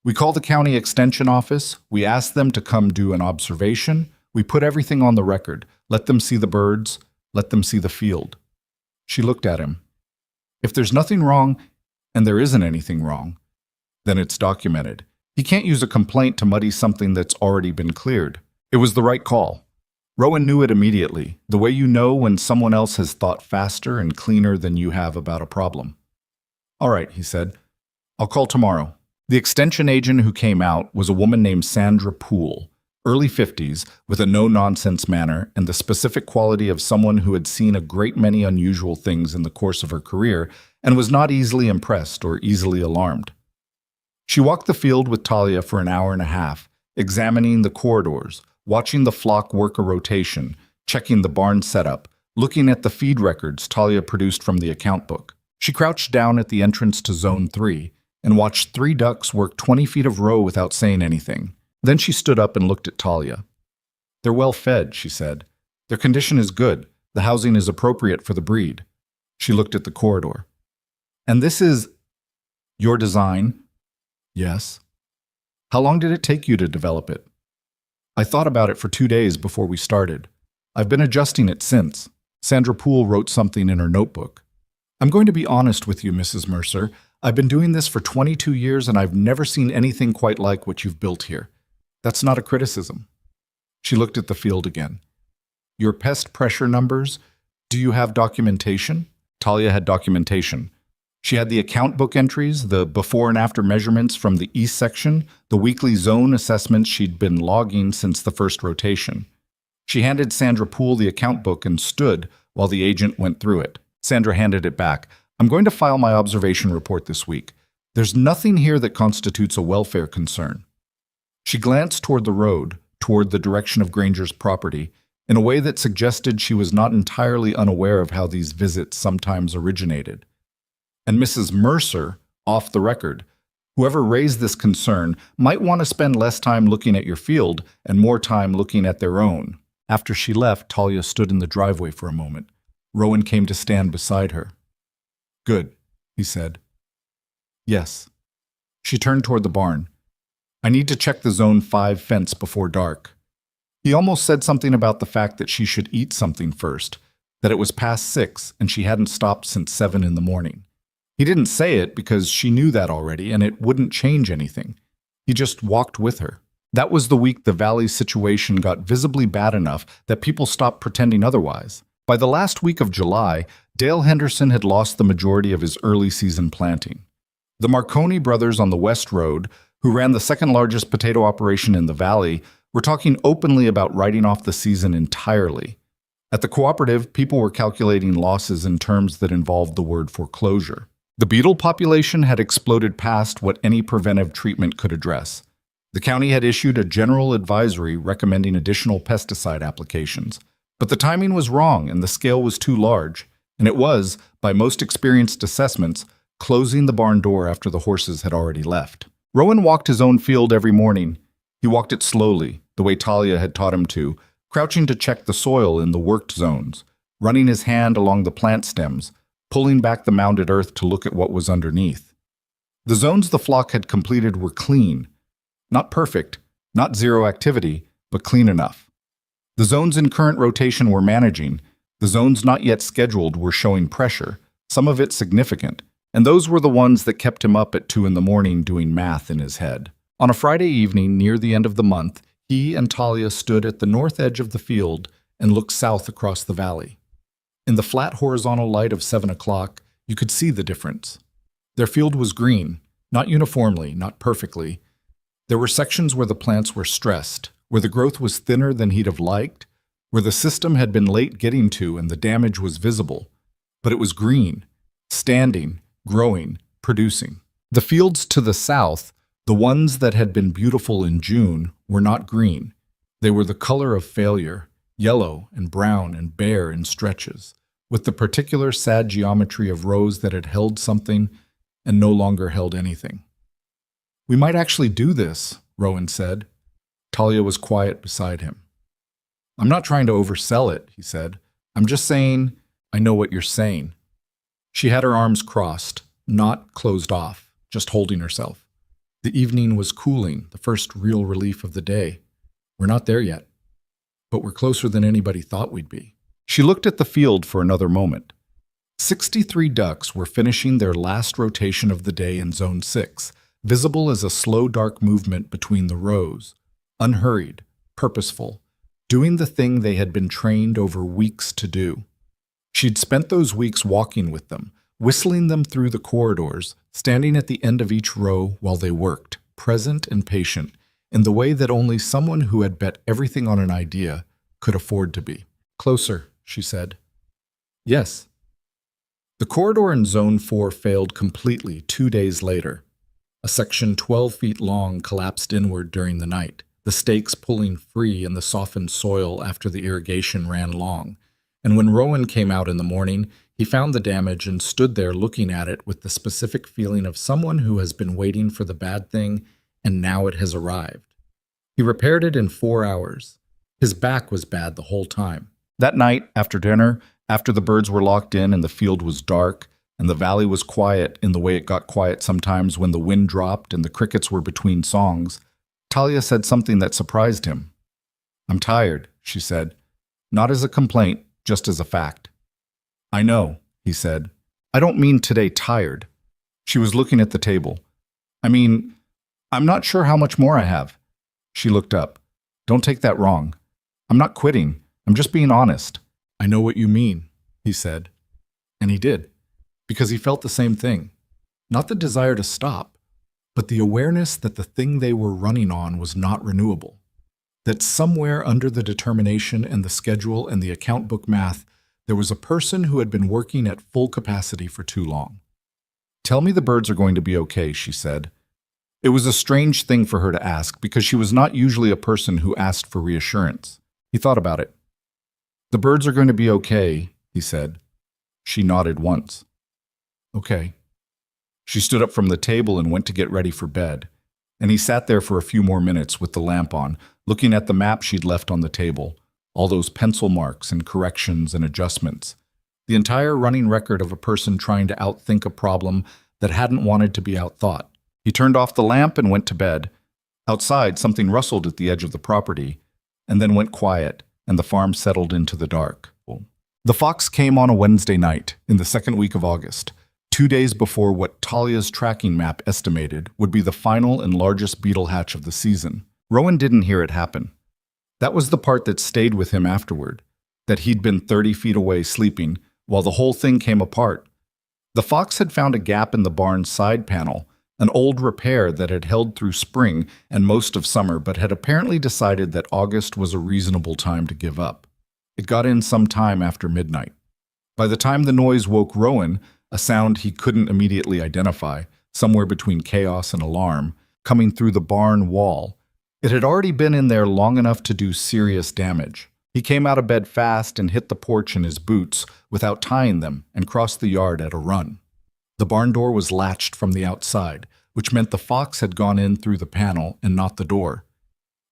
We call the county extension office. We ask them to come do an observation. We put everything on the record. Let them see the birds. Let them see the field. She looked at him. If there's nothing wrong, and there isn't anything wrong, then it's documented. He can't use a complaint to muddy something that's already been cleared. It was the right call. Rowan knew it immediately, the way you know when someone else has thought faster and cleaner than you have about a problem. All right, he said. I'll call tomorrow. The extension agent who came out was a woman named Sandra Poole, early 50s, with a no-nonsense manner and the specific quality of someone who had seen a great many unusual things in the course of her career and was not easily impressed or easily alarmed. She walked the field with Talia for an hour and a half, examining the corridors, watching the flock work a rotation, checking the barn setup, looking at the feed records Talia produced from the account book. She crouched down at the entrance to Zone 3 and watched 3 ducks work 20 feet of row without saying anything. Then she stood up and looked at Talia. They're well fed, she said. Their condition is good. The housing is appropriate for the breed. She looked at the corridor. And this is your design? Yes. How long did it take you to develop it? I thought about it for 2 days before we started. I've been adjusting it since. Sandra Poole wrote something in her notebook. I'm going to be honest with you, Mrs. Mercer. I've been doing this for 22 years and I've never seen anything quite like what you've built here. That's not a criticism. She looked at the field again. Your pest pressure numbers, do you have documentation? Talia had documentation. She had the account book entries, the before and after measurements from the east section, the weekly zone assessments she'd been logging since the first rotation. She handed Sandra Poole the account book and stood while the agent went through it. Sandra handed it back. I'm going to file my observation report this week. There's nothing here that constitutes a welfare concern. She glanced toward the road, toward the direction of Granger's property, in a way that suggested she was not entirely unaware of how these visits sometimes originated. And Mrs. Mercer, off the record, whoever raised this concern might want to spend less time looking at your field and more time looking at their own. After she left, Talia stood in the driveway for a moment. Rowan came to stand beside her. Good, he said. Yes. She turned toward the barn. I need to check the Zone 5 fence before dark. He almost said something about the fact that she should eat something first, that it was past 6 and she hadn't stopped since 7 in the morning. He didn't say it because she knew that already and it wouldn't change anything. He just walked with her. That was the week the valley's situation got visibly bad enough that people stopped pretending otherwise. By the last week of July, Dale Henderson had lost the majority of his early season planting. The Marconi brothers on the West Road, who ran the second largest potato operation in the valley, were talking openly about writing off the season entirely. At the cooperative, people were calculating losses in terms that involved the word foreclosure. The beetle population had exploded past what any preventive treatment could address. The county had issued a general advisory recommending additional pesticide applications. But the timing was wrong and the scale was too large, and it was, by most experienced assessments, closing the barn door after the horses had already left. Rowan walked his own field every morning. He walked it slowly, the way Talia had taught him to, crouching to check the soil in the worked zones, running his hand along the plant stems, pulling back the mounded earth to look at what was underneath. The zones the flock had completed were clean. Not perfect, not zero activity, but clean enough. The zones in current rotation were managing. The zones not yet scheduled were showing pressure, some of it significant, and those were the ones that kept him up at 2 in the morning doing math in his head. On a Friday evening near the end of the month, he and Talia stood at the north edge of the field and looked south across the valley. In the flat horizontal light of 7 o'clock, you could see the difference. Their field was green, not uniformly, not perfectly. There were sections where the plants were stressed, where the growth was thinner than he'd have liked, where the system had been late getting to and the damage was visible. But it was green, standing, growing, producing. The fields to the south, the ones that had been beautiful in June, were not green. They were the color of failure, yellow and brown and bare in stretches, with the particular sad geometry of rows that had held something and no longer held anything. We might actually do this, Rowan said. Talia was quiet beside him. I'm not trying to oversell it, he said. I'm just saying, I know what you're saying. She had her arms crossed, not closed off, just holding herself. The evening was cooling, the first real relief of the day. We're not there yet, but we're closer than anybody thought we'd be. She looked at the field for another moment. 63 ducks were finishing their last rotation of the day in Zone 6, visible as a slow, dark movement between the rows, unhurried, purposeful, doing the thing they had been trained over weeks to do. She'd spent those weeks walking with them, whistling them through the corridors, standing at the end of each row while they worked, present and patient, in the way that only someone who had bet everything on an idea could afford to be. Closer, she said. Yes. The corridor in Zone 4 failed completely 2 days later. A section 12 feet long collapsed inward during the night, the stakes pulling free in the softened soil after the irrigation ran long. And when Rowan came out in the morning, he found the damage and stood there looking at it with the specific feeling of someone who has been waiting for the bad thing and now it has arrived. He repaired it in 4 hours. His back was bad the whole time. That night, after dinner, after the birds were locked in and the field was dark and the valley was quiet in the way it got quiet sometimes when the wind dropped and the crickets were between songs, Talia said something that surprised him. "I'm tired," she said. Not as a complaint, just as a fact. "I know," he said. "I don't mean today tired." She was looking at the table. "I mean, I'm not sure how much more I have." She looked up. "Don't take that wrong. I'm not quitting. I'm just being honest." "I know what you mean," he said. And he did, because he felt the same thing. Not the desire to stop, but the awareness that the thing they were running on was not renewable. That somewhere under the determination and the schedule and the account book math, there was a person who had been working at full capacity for too long. "Tell me the birds are going to be okay," she said. It was a strange thing for her to ask because she was not usually a person who asked for reassurance. He thought about it. "The birds are going to be okay," he said. She nodded once. "Okay." She stood up from the table and went to get ready for bed, and he sat there for a few more minutes with the lamp on, looking at the map she'd left on the table, all those pencil marks and corrections and adjustments, the entire running record of a person trying to outthink a problem that hadn't wanted to be outthought. He turned off the lamp and went to bed. Outside, something rustled at the edge of the property, and then went quiet, and the farm settled into the dark. The fox came on a Wednesday night, in the second week of August, 2 days before what Talia's tracking map estimated would be the final and largest beetle hatch of the season. Rowan didn't hear it happen. That was the part that stayed with him afterward, that he'd been 30 feet away sleeping while the whole thing came apart. The fox had found a gap in the barn's side panel, an old repair that had held through spring and most of summer, but had apparently decided that August was a reasonable time to give up. It got in some time after midnight. By the time the noise woke Rowan, a sound he couldn't immediately identify, somewhere between chaos and alarm, coming through the barn wall, it had already been in there long enough to do serious damage. He came out of bed fast and hit the porch in his boots without tying them and crossed the yard at a run. The barn door was latched from the outside, which meant the fox had gone in through the panel and not the door.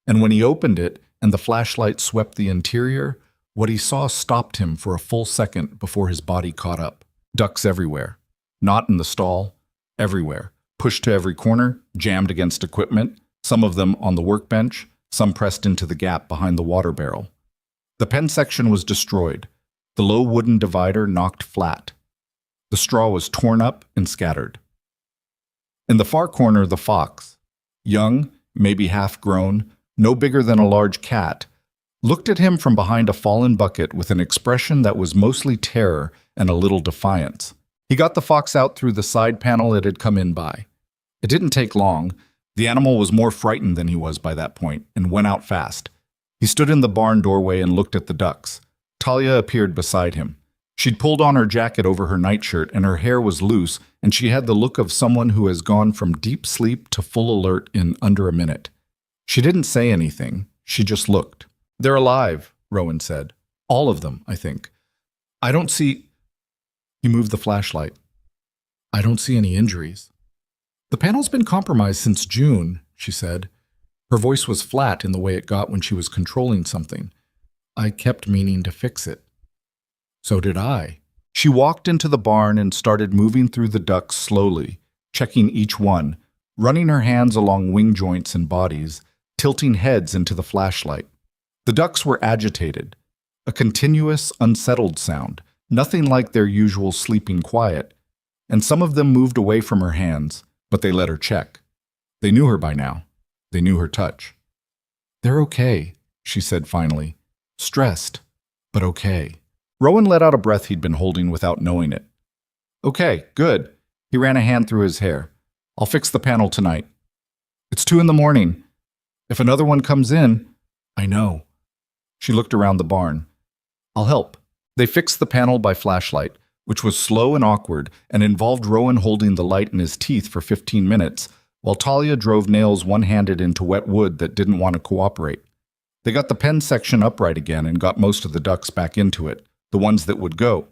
And when he opened it and the flashlight swept the interior, what he saw stopped him for a full second before his body caught up. Ducks everywhere. Not in the stall. Everywhere. Pushed to every corner, jammed against equipment, some of them on the workbench, some pressed into the gap behind the water barrel. The pen section was destroyed. The low wooden divider knocked flat. The straw was torn up and scattered. In the far corner, the fox, young, maybe half-grown, no bigger than a large cat, looked at him from behind a fallen bucket with an expression that was mostly terror and a little defiance. He got the fox out through the side panel it had come in by. It didn't take long. The animal was more frightened than he was by that point and went out fast. He stood in the barn doorway and looked at the ducks. Talia appeared beside him. She'd pulled on her jacket over her nightshirt and her hair was loose, and she had the look of someone who has gone from deep sleep to full alert in under a minute. She didn't say anything. She just looked. "They're alive," Rowan said. "All of them, I think. I don't see—" He moved the flashlight. "I don't see any injuries." "The panel's been compromised since June," she said. Her voice was flat in the way it got when she was controlling something. "I kept meaning to fix it." "So did I." She walked into the barn and started moving through the ducks slowly, checking each one, running her hands along wing joints and bodies, tilting heads into the flashlight. The ducks were agitated, a continuous, unsettled sound, nothing like their usual sleeping quiet, and some of them moved away from her hands, but they let her check. They knew her by now. They knew her touch. "They're okay," she said finally. "Stressed, but okay." Rowan let out a breath he'd been holding without knowing it. "Okay, good." He ran a hand through his hair. "I'll fix the panel tonight." "It's 2 a.m. If another one comes in..." "I know." She looked around the barn. "I'll help." They fixed the panel by flashlight, which was slow and awkward and involved Rowan holding the light in his teeth for 15 minutes, while Talia drove nails one-handed into wet wood that didn't want to cooperate. They got the pen section upright again and got most of the ducks back into it, the ones that would go.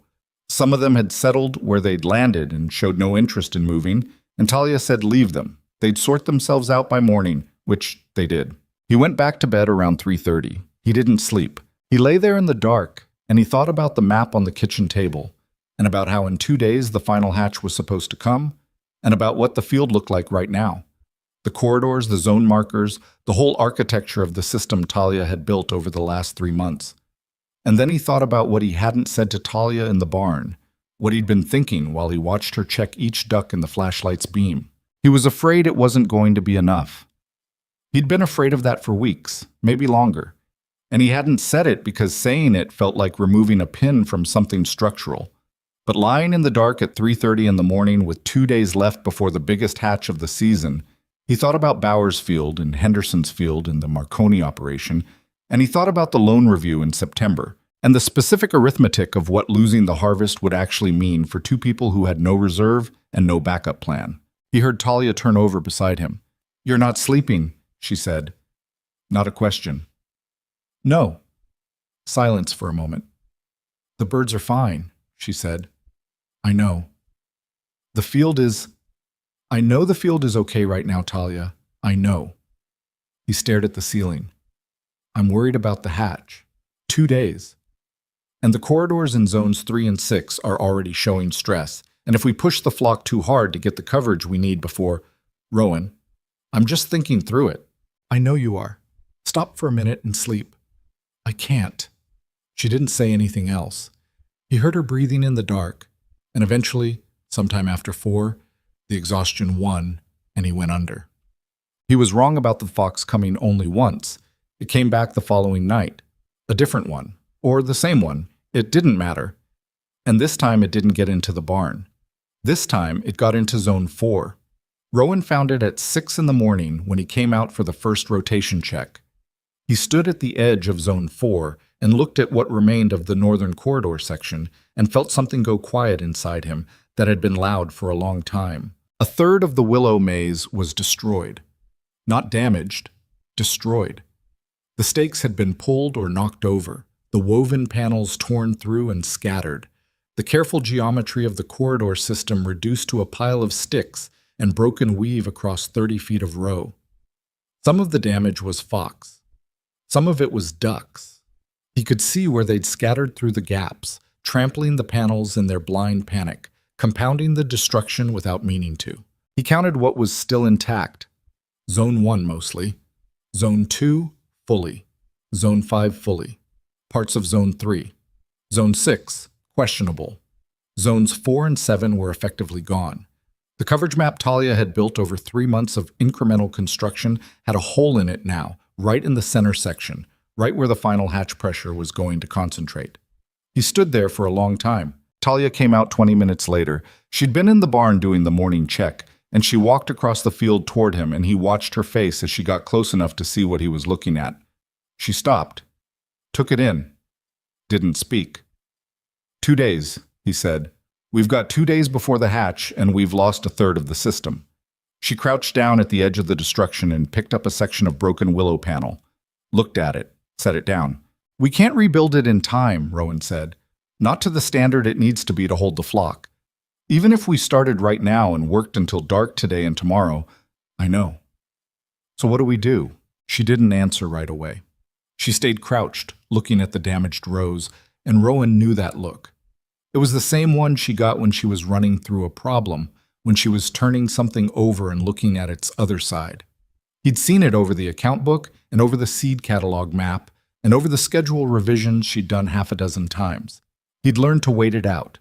Some of them had settled where they'd landed and showed no interest in moving, and Talia said leave them. They'd sort themselves out by morning, which they did. He went back to bed around 3:30. He didn't sleep. He lay there in the dark, and he thought about the map on the kitchen table, and about how in 2 days the final hatch was supposed to come, and about what the field looked like right now. The corridors, the zone markers, the whole architecture of the system Talia had built over the last 3 months. And then he thought about what he hadn't said to Talia in the barn, what he'd been thinking while he watched her check each duck in the flashlight's beam. He was afraid it wasn't going to be enough. He'd been afraid of that for weeks, maybe longer. And he hadn't said it because saying it felt like removing a pin from something structural. But lying in the dark at 3:30 in the morning with 2 days left before the biggest hatch of the season, he thought about Bowers Field and Henderson's Field and the Marconi operation, and he thought about the loan review in September, and the specific arithmetic of what losing the harvest would actually mean for two people who had no reserve and no backup plan. He heard Talia turn over beside him. "You're not sleeping," she said. Not a question. "No." Silence for a moment. "The birds are fine," she said. "I know. The field is... I know the field is okay right now, Talia. I know." He stared at the ceiling. "I'm worried about the hatch. 2 days. And the corridors in zones 3 and 6 are already showing stress. And if we push the flock too hard to get the coverage we need before... Rowan, I'm just thinking through it." "I know you are. Stop for a minute and sleep." "I can't." She didn't say anything else. He heard her breathing in the dark, and eventually, sometime after 4, the exhaustion won, and he went under. He was wrong about the fox coming only once. It came back the following night. A different one, or the same one. It didn't matter. And this time it didn't get into the barn. This time it got into Zone 4. Rowan found it at 6 in the morning when he came out for the first rotation check. He stood at the edge of Zone 4 and looked at what remained of the northern corridor section and felt something go quiet inside him that had been loud for a long time. A third of the willow maze was destroyed. Not damaged, destroyed. The stakes had been pulled or knocked over, the woven panels torn through and scattered, the careful geometry of the corridor system reduced to a pile of sticks and broken weave across 30 feet of row. Some of the damage was fox. Some of it was ducks. He could see where they'd scattered through the gaps, trampling the panels in their blind panic, compounding the destruction without meaning to. He counted what was still intact. Zone 1 mostly. Zone 2, fully. Zone 5, fully. Parts of Zone 3. Zone 6, questionable. Zones 4 and 7 were effectively gone. The coverage map Talia had built over 3 months of incremental construction had a hole in it now, right in the center section, right where the final hatch pressure was going to concentrate. He stood there for a long time. Talia came out 20 minutes later. She'd been in the barn doing the morning check, and she walked across the field toward him, and he watched her face as she got close enough to see what he was looking at. She stopped, took it in, didn't speak. 2 days, he said. "We've got 2 days before the hatch, and we've lost a third of the system." She crouched down at the edge of the destruction and picked up a section of broken willow panel, looked at it, set it down. "We can't rebuild it in time," Rowan said. "Not to the standard it needs to be to hold the flock. Even if we started right now and worked until dark today and tomorrow, I know." "So what do we do?" She didn't answer right away. She stayed crouched, looking at the damaged rows, and Rowan knew that look. It was the same one she got when she was running through a problem, when she was turning something over and looking at its other side. He'd seen it over the account book and over the seed catalog map and over the schedule revisions she'd done half a dozen times. He'd learned to wait it out.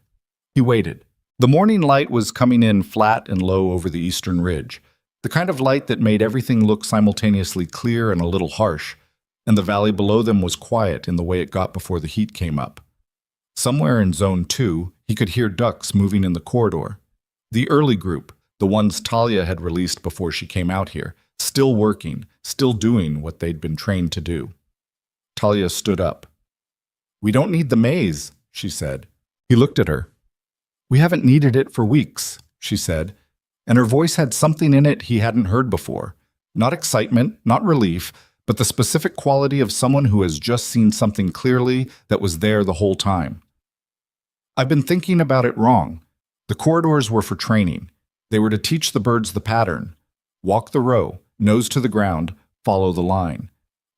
He waited. The morning light was coming in flat and low over the eastern ridge, the kind of light that made everything look simultaneously clear and a little harsh, and the valley below them was quiet in the way it got before the heat came up. Somewhere in Zone 2, he could hear ducks moving in the corridor. The early group, the ones Talia had released before she came out here, still working, still doing what they'd been trained to do. Talia stood up. "We don't need the maze," she said. He looked at her. "We haven't needed it for weeks," she said, and her voice had something in it he hadn't heard before. Not excitement, not relief, but the specific quality of someone who has just seen something clearly that was there the whole time. "I've been thinking about it wrong. The corridors were for training. They were to teach the birds the pattern. Walk the row, nose to the ground, follow the line.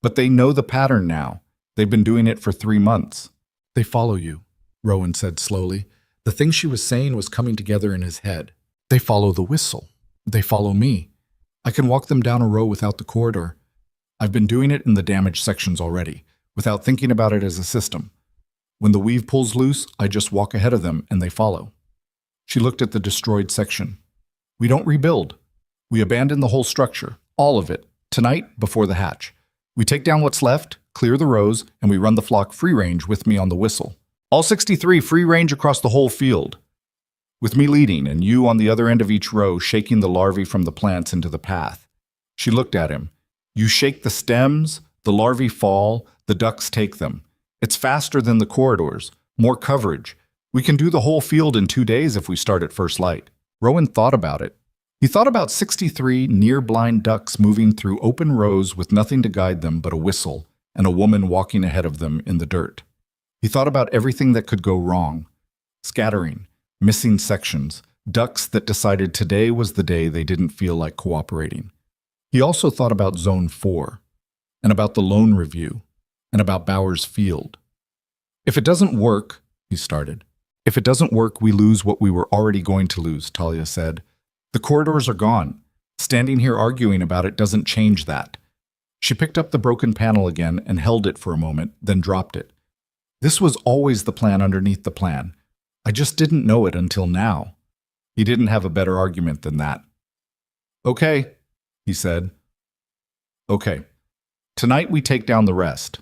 But they know the pattern now. They've been doing it for 3 months. They follow you," Rowan said slowly. The thing she was saying was coming together in his head. "They follow the whistle. They follow me. I can walk them down a row without the corridor. I've been doing it in the damaged sections already, without thinking about it as a system. When the weave pulls loose, I just walk ahead of them and they follow." She looked at the destroyed section. "We don't rebuild. We abandon the whole structure, all of it, tonight before the hatch. We take down what's left, clear the rows, and we run the flock free range with me on the whistle. All 63 free range across the whole field, with me leading and you on the other end of each row shaking the larvae from the plants into the path." She looked at him. "You shake the stems, the larvae fall, the ducks take them. It's faster than the corridors, more coverage. We can do the whole field in 2 days if we start at first light." Rowan thought about it. He thought about 63 near-blind ducks moving through open rows with nothing to guide them but a whistle and a woman walking ahead of them in the dirt. He thought about everything that could go wrong. Scattering, missing sections, ducks that decided today was the day they didn't feel like cooperating. He also thought about Zone 4, and about the loan review, and about Bowers Field. "If it doesn't work," he started. "If it doesn't work, we lose what we were already going to lose," Talia said. "The corridors are gone. Standing here arguing about it doesn't change that." She picked up the broken panel again and held it for a moment, then dropped it. "This was always the plan underneath the plan. I just didn't know it until now." He didn't have a better argument than that. "Okay," he said. "Okay. Tonight we take down the rest.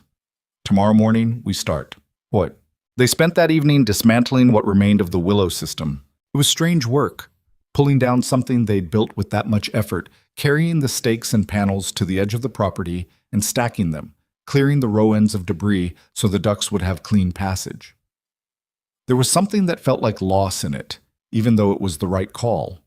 Tomorrow morning we start." What? They spent that evening dismantling what remained of the willow system. It was strange work, pulling down something they'd built with that much effort, carrying the stakes and panels to the edge of the property and stacking them, clearing the row ends of debris so the ducks would have clean passage. There was something that felt like loss in it, even though it was the right call.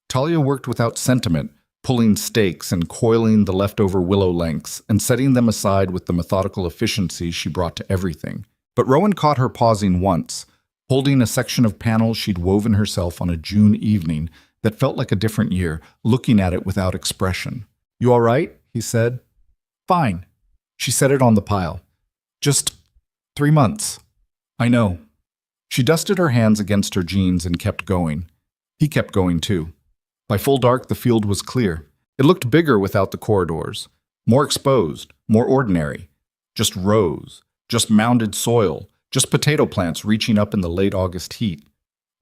Talia worked without sentiment, pulling stakes and coiling the leftover willow lengths and setting them aside with the methodical efficiency she brought to everything. But Rowan caught her pausing once, holding a section of panel she'd woven herself on a June evening that felt like a different year, looking at it without expression. "You all right?" he said. "Fine." She set it on the pile. "Just 3 months." "I know." She dusted her hands against her jeans and kept going. He kept going too. By full dark, the field was clear. It looked bigger without the corridors, more exposed, more ordinary. Just rows, just mounded soil, just potato plants reaching up in the late August heat.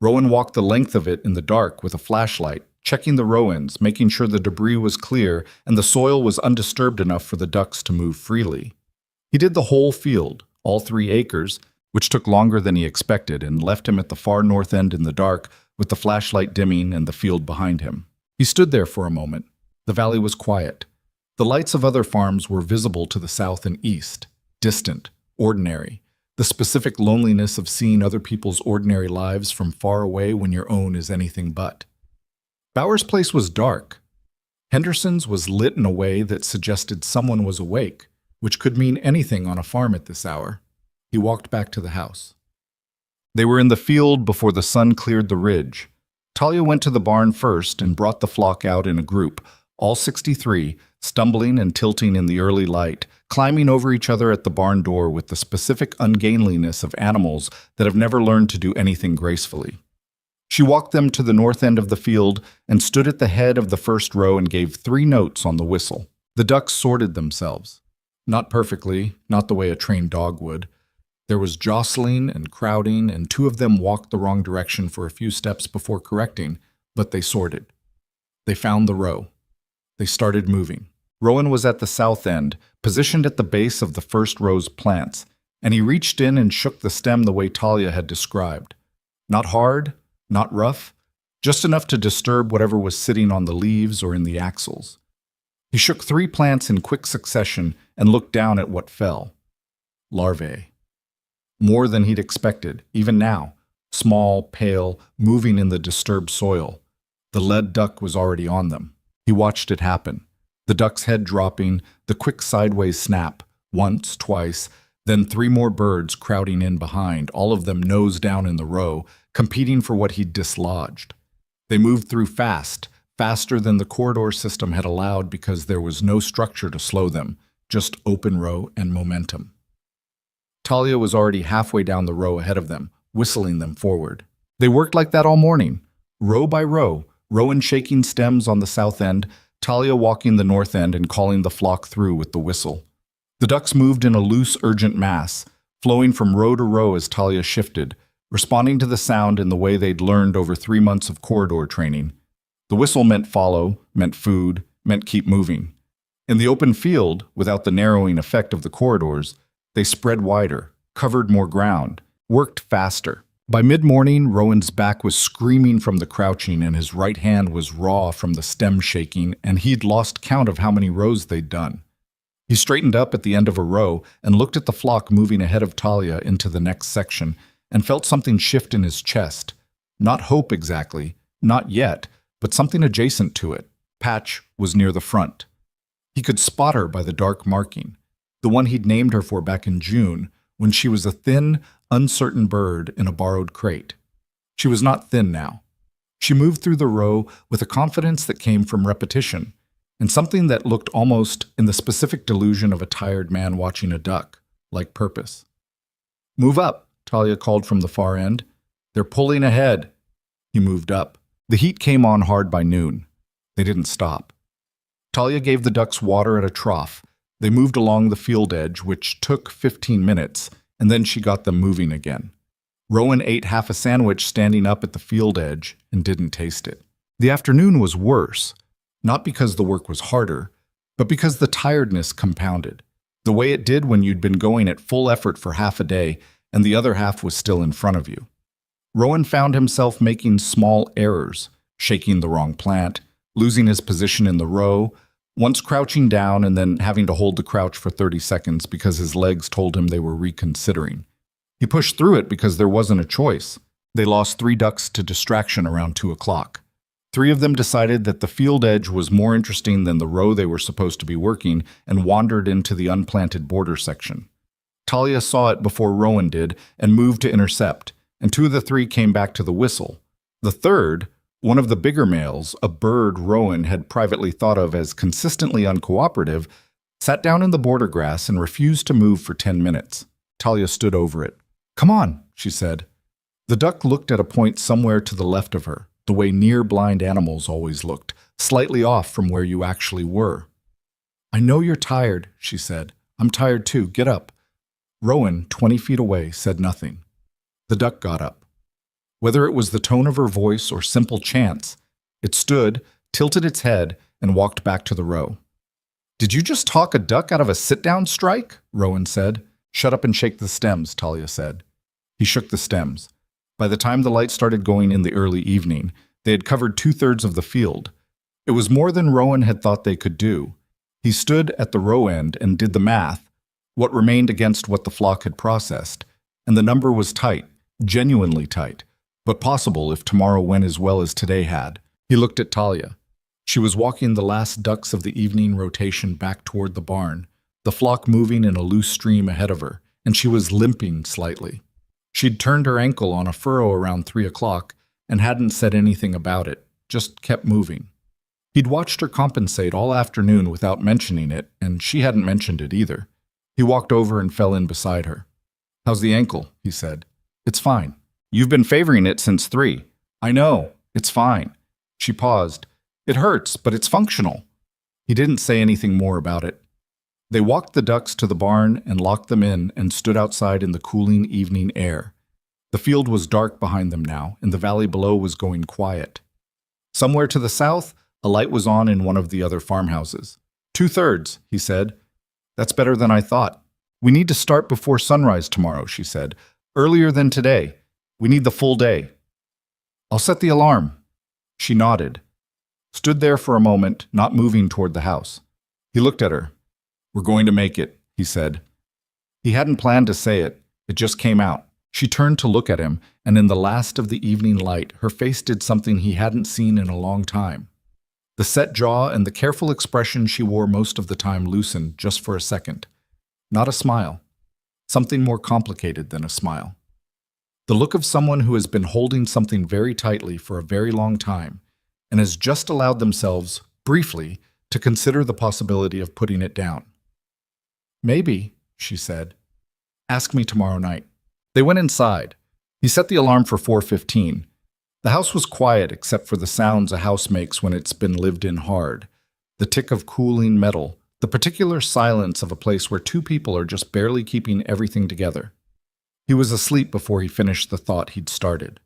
Rowan walked the length of it in the dark with a flashlight, checking the row ends, making sure the debris was clear and the soil was undisturbed enough for the ducks to move freely. He did the whole field, all 3 acres, which took longer than he expected and left him at the far north end in the dark with the flashlight dimming and the field behind him. He stood there for a moment. The valley was quiet. The lights of other farms were visible to the south and east, distant, ordinary, the specific loneliness of seeing other people's ordinary lives from far away when your own is anything but. Bowers' place was dark. Henderson's was lit in a way that suggested someone was awake, which could mean anything on a farm at this hour. He walked back to the house. They were in the field before the sun cleared the ridge. Talia went to the barn first and brought the flock out in a group, all 63, stumbling and tilting in the early light, climbing over each other at the barn door with the specific ungainliness of animals that have never learned to do anything gracefully. She walked them to the north end of the field and stood at the head of the first row and gave 3 notes on the whistle. The ducks sorted themselves. Not perfectly, not the way a trained dog would. There was jostling and crowding, and 2 of them walked the wrong direction for a few steps before correcting, but they sorted. They found the row. They started moving. Rowan was at the south end, positioned at the base of the first row's plants, and he reached in and shook the stem the way Talia had described. Not hard, not rough, just enough to disturb whatever was sitting on the leaves or in the axils. He shook 3 plants in quick succession and looked down at what fell. Larvae. More than he'd expected, even now. Small, pale, moving in the disturbed soil. The lead duck was already on them. He watched it happen. The duck's head dropping, the quick sideways snap, once, twice, then 3 more birds crowding in behind, all of them nose down in the row, competing for what he'd dislodged. They moved through fast, faster than the corridor system had allowed because there was no structure to slow them, just open row and momentum. Talia was already halfway down the row ahead of them, whistling them forward. They worked like that all morning, row by row, Rowan shaking stems on the south end, Talia walking the north end and calling the flock through with the whistle. The ducks moved in a loose, urgent mass, flowing from row to row as Talia shifted, responding to the sound in the way they'd learned over 3 months of corridor training. The whistle meant follow, meant food, meant keep moving. In the open field, without the narrowing effect of the corridors, they spread wider, covered more ground, worked faster. By mid-morning, Rowan's back was screaming from the crouching and his right hand was raw from the stem shaking, and he'd lost count of how many rows they'd done. He straightened up at the end of a row and looked at the flock moving ahead of Talia into the next section and felt something shift in his chest. Not hope exactly, not yet, but something adjacent to it. Patch was near the front. He could spot her by the dark marking, the one he'd named her for back in June, when she was a thin, uncertain bird in a borrowed crate. She was not thin now. She moved through the row with a confidence that came from repetition, and something that looked almost in the specific delusion of a tired man watching a duck, like purpose. "Move up," Talia called from the far end. "They're pulling ahead." He moved up. The heat came on hard by noon. They didn't stop. Talia gave the ducks water at a trough. They moved along the field edge, which took 15 minutes, and then she got them moving again. Rowan ate half a sandwich standing up at the field edge and didn't taste it. The afternoon was worse, not because the work was harder, but because the tiredness compounded, the way it did when you'd been going at full effort for half a day and the other half was still in front of you. Rowan found himself making small errors, shaking the wrong plant, losing his position in the row, once crouching down and then having to hold the crouch for 30 seconds because his legs told him they were reconsidering. He pushed through it because there wasn't a choice. They lost 3 ducks to distraction around 2 o'clock. 3 of them decided that the field edge was more interesting than the row they were supposed to be working and wandered into the unplanted border section. Talia saw it before Rowan did and moved to intercept, and 2 of the 3 came back to the whistle. The third, one of the bigger males, a bird Rowan had privately thought of as consistently uncooperative, sat down in the border grass and refused to move for 10 minutes. Talia stood over it. "Come on," she said. The duck looked at a point somewhere to the left of her, the way near-blind animals always looked, slightly off from where you actually were. "I know you're tired," she said. "I'm tired too. Get up." Rowan, 20 feet away, said nothing. The duck got up. Whether it was the tone of her voice or simple chance, it stood, tilted its head, and walked back to the row. "Did you just talk a duck out of a sit-down strike?" Rowan said. "Shut up and shake the stems," Talia said. He shook the stems. By the time the light started going in the early evening, they had covered 2/3 of the field. It was more than Rowan had thought they could do. He stood at the row end and did the math, what remained against what the flock had processed, and the number was tight, genuinely tight, but possible if tomorrow went as well as today had. He looked at Talia. She was walking the last ducks of the evening rotation back toward the barn, the flock moving in a loose stream ahead of her, and she was limping slightly. She'd turned her ankle on a furrow around 3 o'clock and hadn't said anything about it, just kept moving. He'd watched her compensate all afternoon without mentioning it, and she hadn't mentioned it either. He walked over and fell in beside her. "How's the ankle?" he said. "It's fine. You've been favoring it since 3. I know. It's fine. She paused. It hurts, but it's functional. He didn't say anything more about it. They walked the ducks to the barn and locked them in and stood outside in the cooling evening air. The field was dark behind them now, and the valley below was going quiet. Somewhere to the south, a light was on in one of the other farmhouses. 2/3, he said. That's better than I thought. We need to start before sunrise tomorrow, she said. Earlier than today. We need the full day. I'll set the alarm. She nodded. Stood there for a moment, not moving toward the house. He looked at her. We're going to make it, he said. He hadn't planned to say it. It just came out. She turned to look at him, and in the last of the evening light, her face did something he hadn't seen in a long time. The set jaw and the careful expression she wore most of the time loosened just for a second. Not a smile. Something more complicated than a smile. The look of someone who has been holding something very tightly for a very long time and has just allowed themselves, briefly, to consider the possibility of putting it down. Maybe, she said. Ask me tomorrow night. They went inside. He set the alarm for 4:15. The house was quiet except for the sounds a house makes when it's been lived in hard. The tick of cooling metal, the particular silence of a place where two people are just barely keeping everything together. He was asleep before he finished the thought he'd started.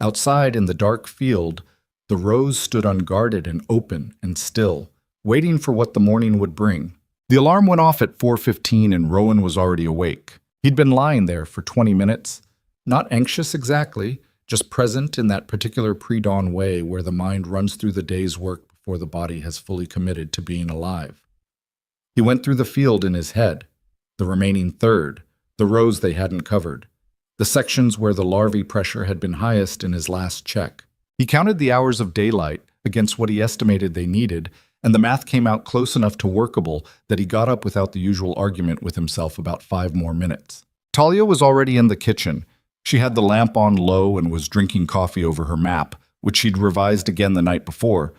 Outside in the dark field, the rows stood unguarded and open and still, waiting for what the morning would bring. The alarm went off at 4:15 and Rowan was already awake. He'd been lying there for 20 minutes, not anxious exactly, just present in that particular pre-dawn way where the mind runs through the day's work before the body has fully committed to being alive. He went through the field in his head, the remaining third, the rows they hadn't covered, the sections where the larvae pressure had been highest in his last check. He counted the hours of daylight against what he estimated they needed, and the math came out close enough to workable that he got up without the usual argument with himself about 5 more minutes. Talia was already in the kitchen. She had the lamp on low and was drinking coffee over her map, which she'd revised again the night before.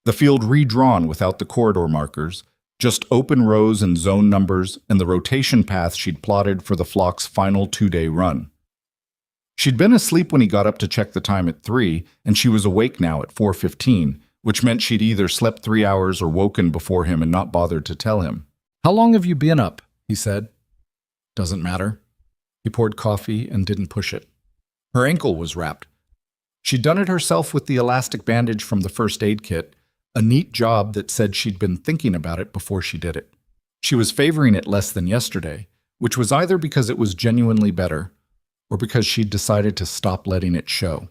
The field redrawn without the corridor markers, just open rows and zone numbers and the rotation path she'd plotted for the flock's final 2-day run. She'd been asleep when he got up to check the time at 3, and she was awake now at 4:15, which meant she'd either slept 3 hours or woken before him and not bothered to tell him. How long have you been up? He said. Doesn't matter. He poured coffee and didn't push it. Her ankle was wrapped. She'd done it herself with the elastic bandage from the first aid kit, a neat job that said she'd been thinking about it before she did it. She was favoring it less than yesterday, which was either because it was genuinely better or because she'd decided to stop letting it show.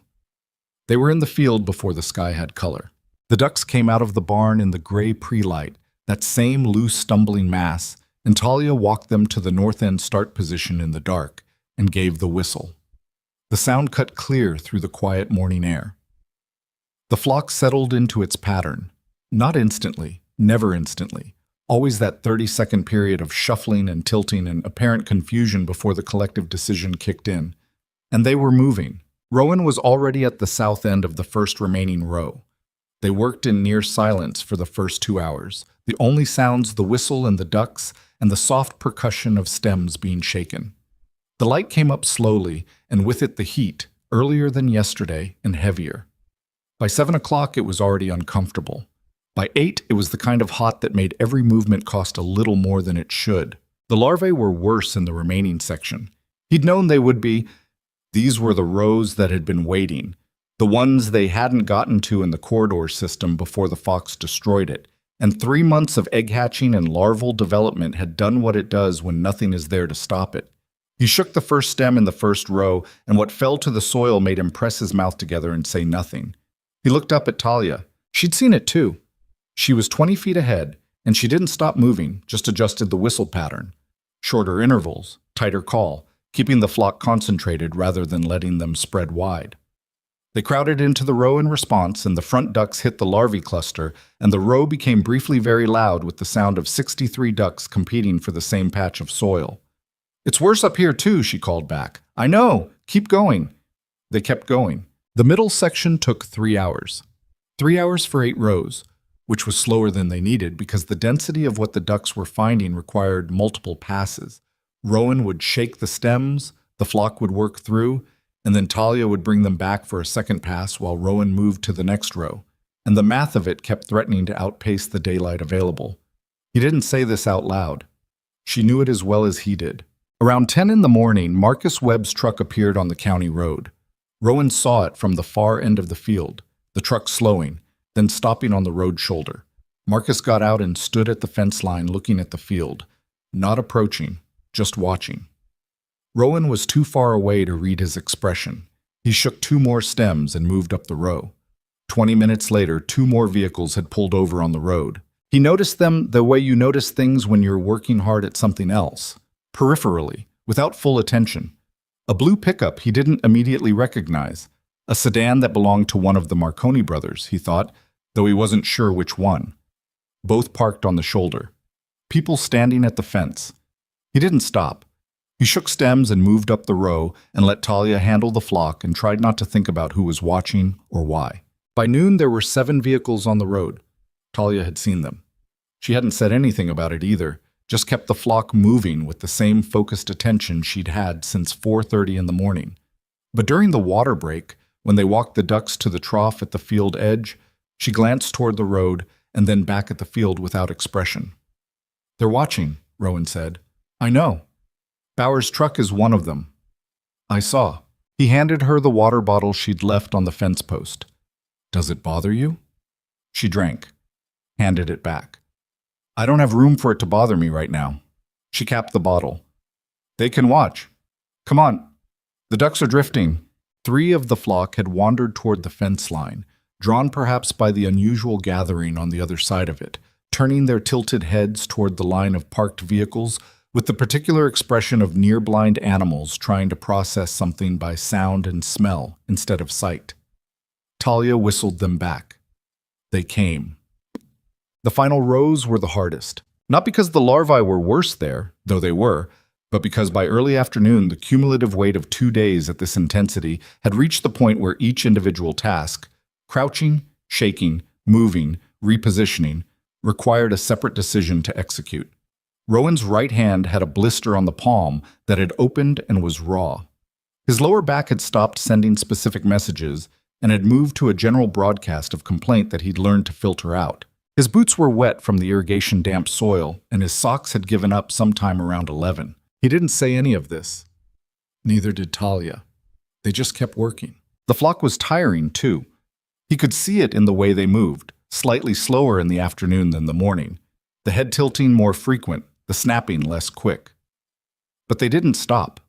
They were in the field before the sky had color. The ducks came out of the barn in the gray pre-light, that same loose stumbling mass, and Talia walked them to the north end start position in the dark and gave the whistle. The sound cut clear through the quiet morning air. The flock settled into its pattern, not instantly, never instantly, always that 30-second period of shuffling and tilting and apparent confusion before the collective decision kicked in. And they were moving. Rowan was already at the south end of the first remaining row. They worked in near silence for the first 2 hours, the only sounds the whistle and the ducks and the soft percussion of stems being shaken. The light came up slowly, and with it the heat, earlier than yesterday and heavier. By 7 o'clock it was already uncomfortable. By 8 it was the kind of hot that made every movement cost a little more than it should. The larvae were worse in the remaining section. He'd known they would be. These were the rows that had been waiting, the ones they hadn't gotten to in the corridor system before the fox destroyed it, and 3 months of egg hatching and larval development had done what it does when nothing is there to stop it. He shook the first stem in the first row, and what fell to the soil made him press his mouth together and say nothing. He looked up at Talia. She'd seen it too. She was 20 feet ahead, and she didn't stop moving, just adjusted the whistle pattern. Shorter intervals, tighter call, keeping the flock concentrated rather than letting them spread wide. They crowded into the row in response, and the front ducks hit the larvae cluster, and the row became briefly very loud with the sound of 63 ducks competing for the same patch of soil. It's worse up here too, she called back. I know, keep going. They kept going. The middle section took 3 hours. 3 hours for 8 rows, which was slower than they needed because the density of what the ducks were finding required multiple passes. Rowan would shake the stems, the flock would work through, and then Talia would bring them back for a second pass while Rowan moved to the next row, and the math of it kept threatening to outpace the daylight available. He didn't say this out loud. She knew it as well as he did. Around 10 in the morning, Marcus Webb's truck appeared on the county road. Rowan saw it from the far end of the field, the truck slowing, then stopping on the road shoulder. Marcus got out and stood at the fence line looking at the field, not approaching, just watching. Rowan was too far away to read his expression. He shook 2 more stems and moved up the row. 20 minutes later, 2 more vehicles had pulled over on the road. He noticed them the way you notice things when you're working hard at something else, peripherally, without full attention. A blue pickup he didn't immediately recognize, a sedan that belonged to one of the Marconi brothers, he thought, though he wasn't sure which one. Both parked on the shoulder. People standing at the fence. He didn't stop. He shook stems and moved up the row and let Talia handle the flock and tried not to think about who was watching or why. By noon, there were 7 vehicles on the road. Talia had seen them. She hadn't said anything about it either, just kept the flock moving with the same focused attention she'd had since 4:30 in the morning. But during the water break, when they walked the ducks to the trough at the field edge, she glanced toward the road and then back at the field without expression. "They're watching," Rowan said. "I know. Bauer's truck is one of them." "I saw." He handed her the water bottle she'd left on the fence post. "Does it bother you?" She drank, handed it back. "I don't have room for it to bother me right now." She capped the bottle. "They can watch. Come on. The ducks are drifting." 3 of the flock had wandered toward the fence line, drawn perhaps by the unusual gathering on the other side of it, turning their tilted heads toward the line of parked vehicles with the particular expression of near-blind animals trying to process something by sound and smell instead of sight. Talia whistled them back. They came. The final rows were the hardest, not because the larvae were worse there, though they were, but because by early afternoon the cumulative weight of 2 days at this intensity had reached the point where each individual task, crouching, shaking, moving, repositioning, required a separate decision to execute. Rowan's right hand had a blister on the palm that had opened and was raw. His lower back had stopped sending specific messages and had moved to a general broadcast of complaint that he'd learned to filter out. His boots were wet from the irrigation-damp soil, and his socks had given up sometime around 11. He didn't say any of this. Neither did Talia. They just kept working. The flock was tiring, too. He could see it in the way they moved, slightly slower in the afternoon than the morning, the head tilting more frequent, the snapping less quick. But they didn't stop.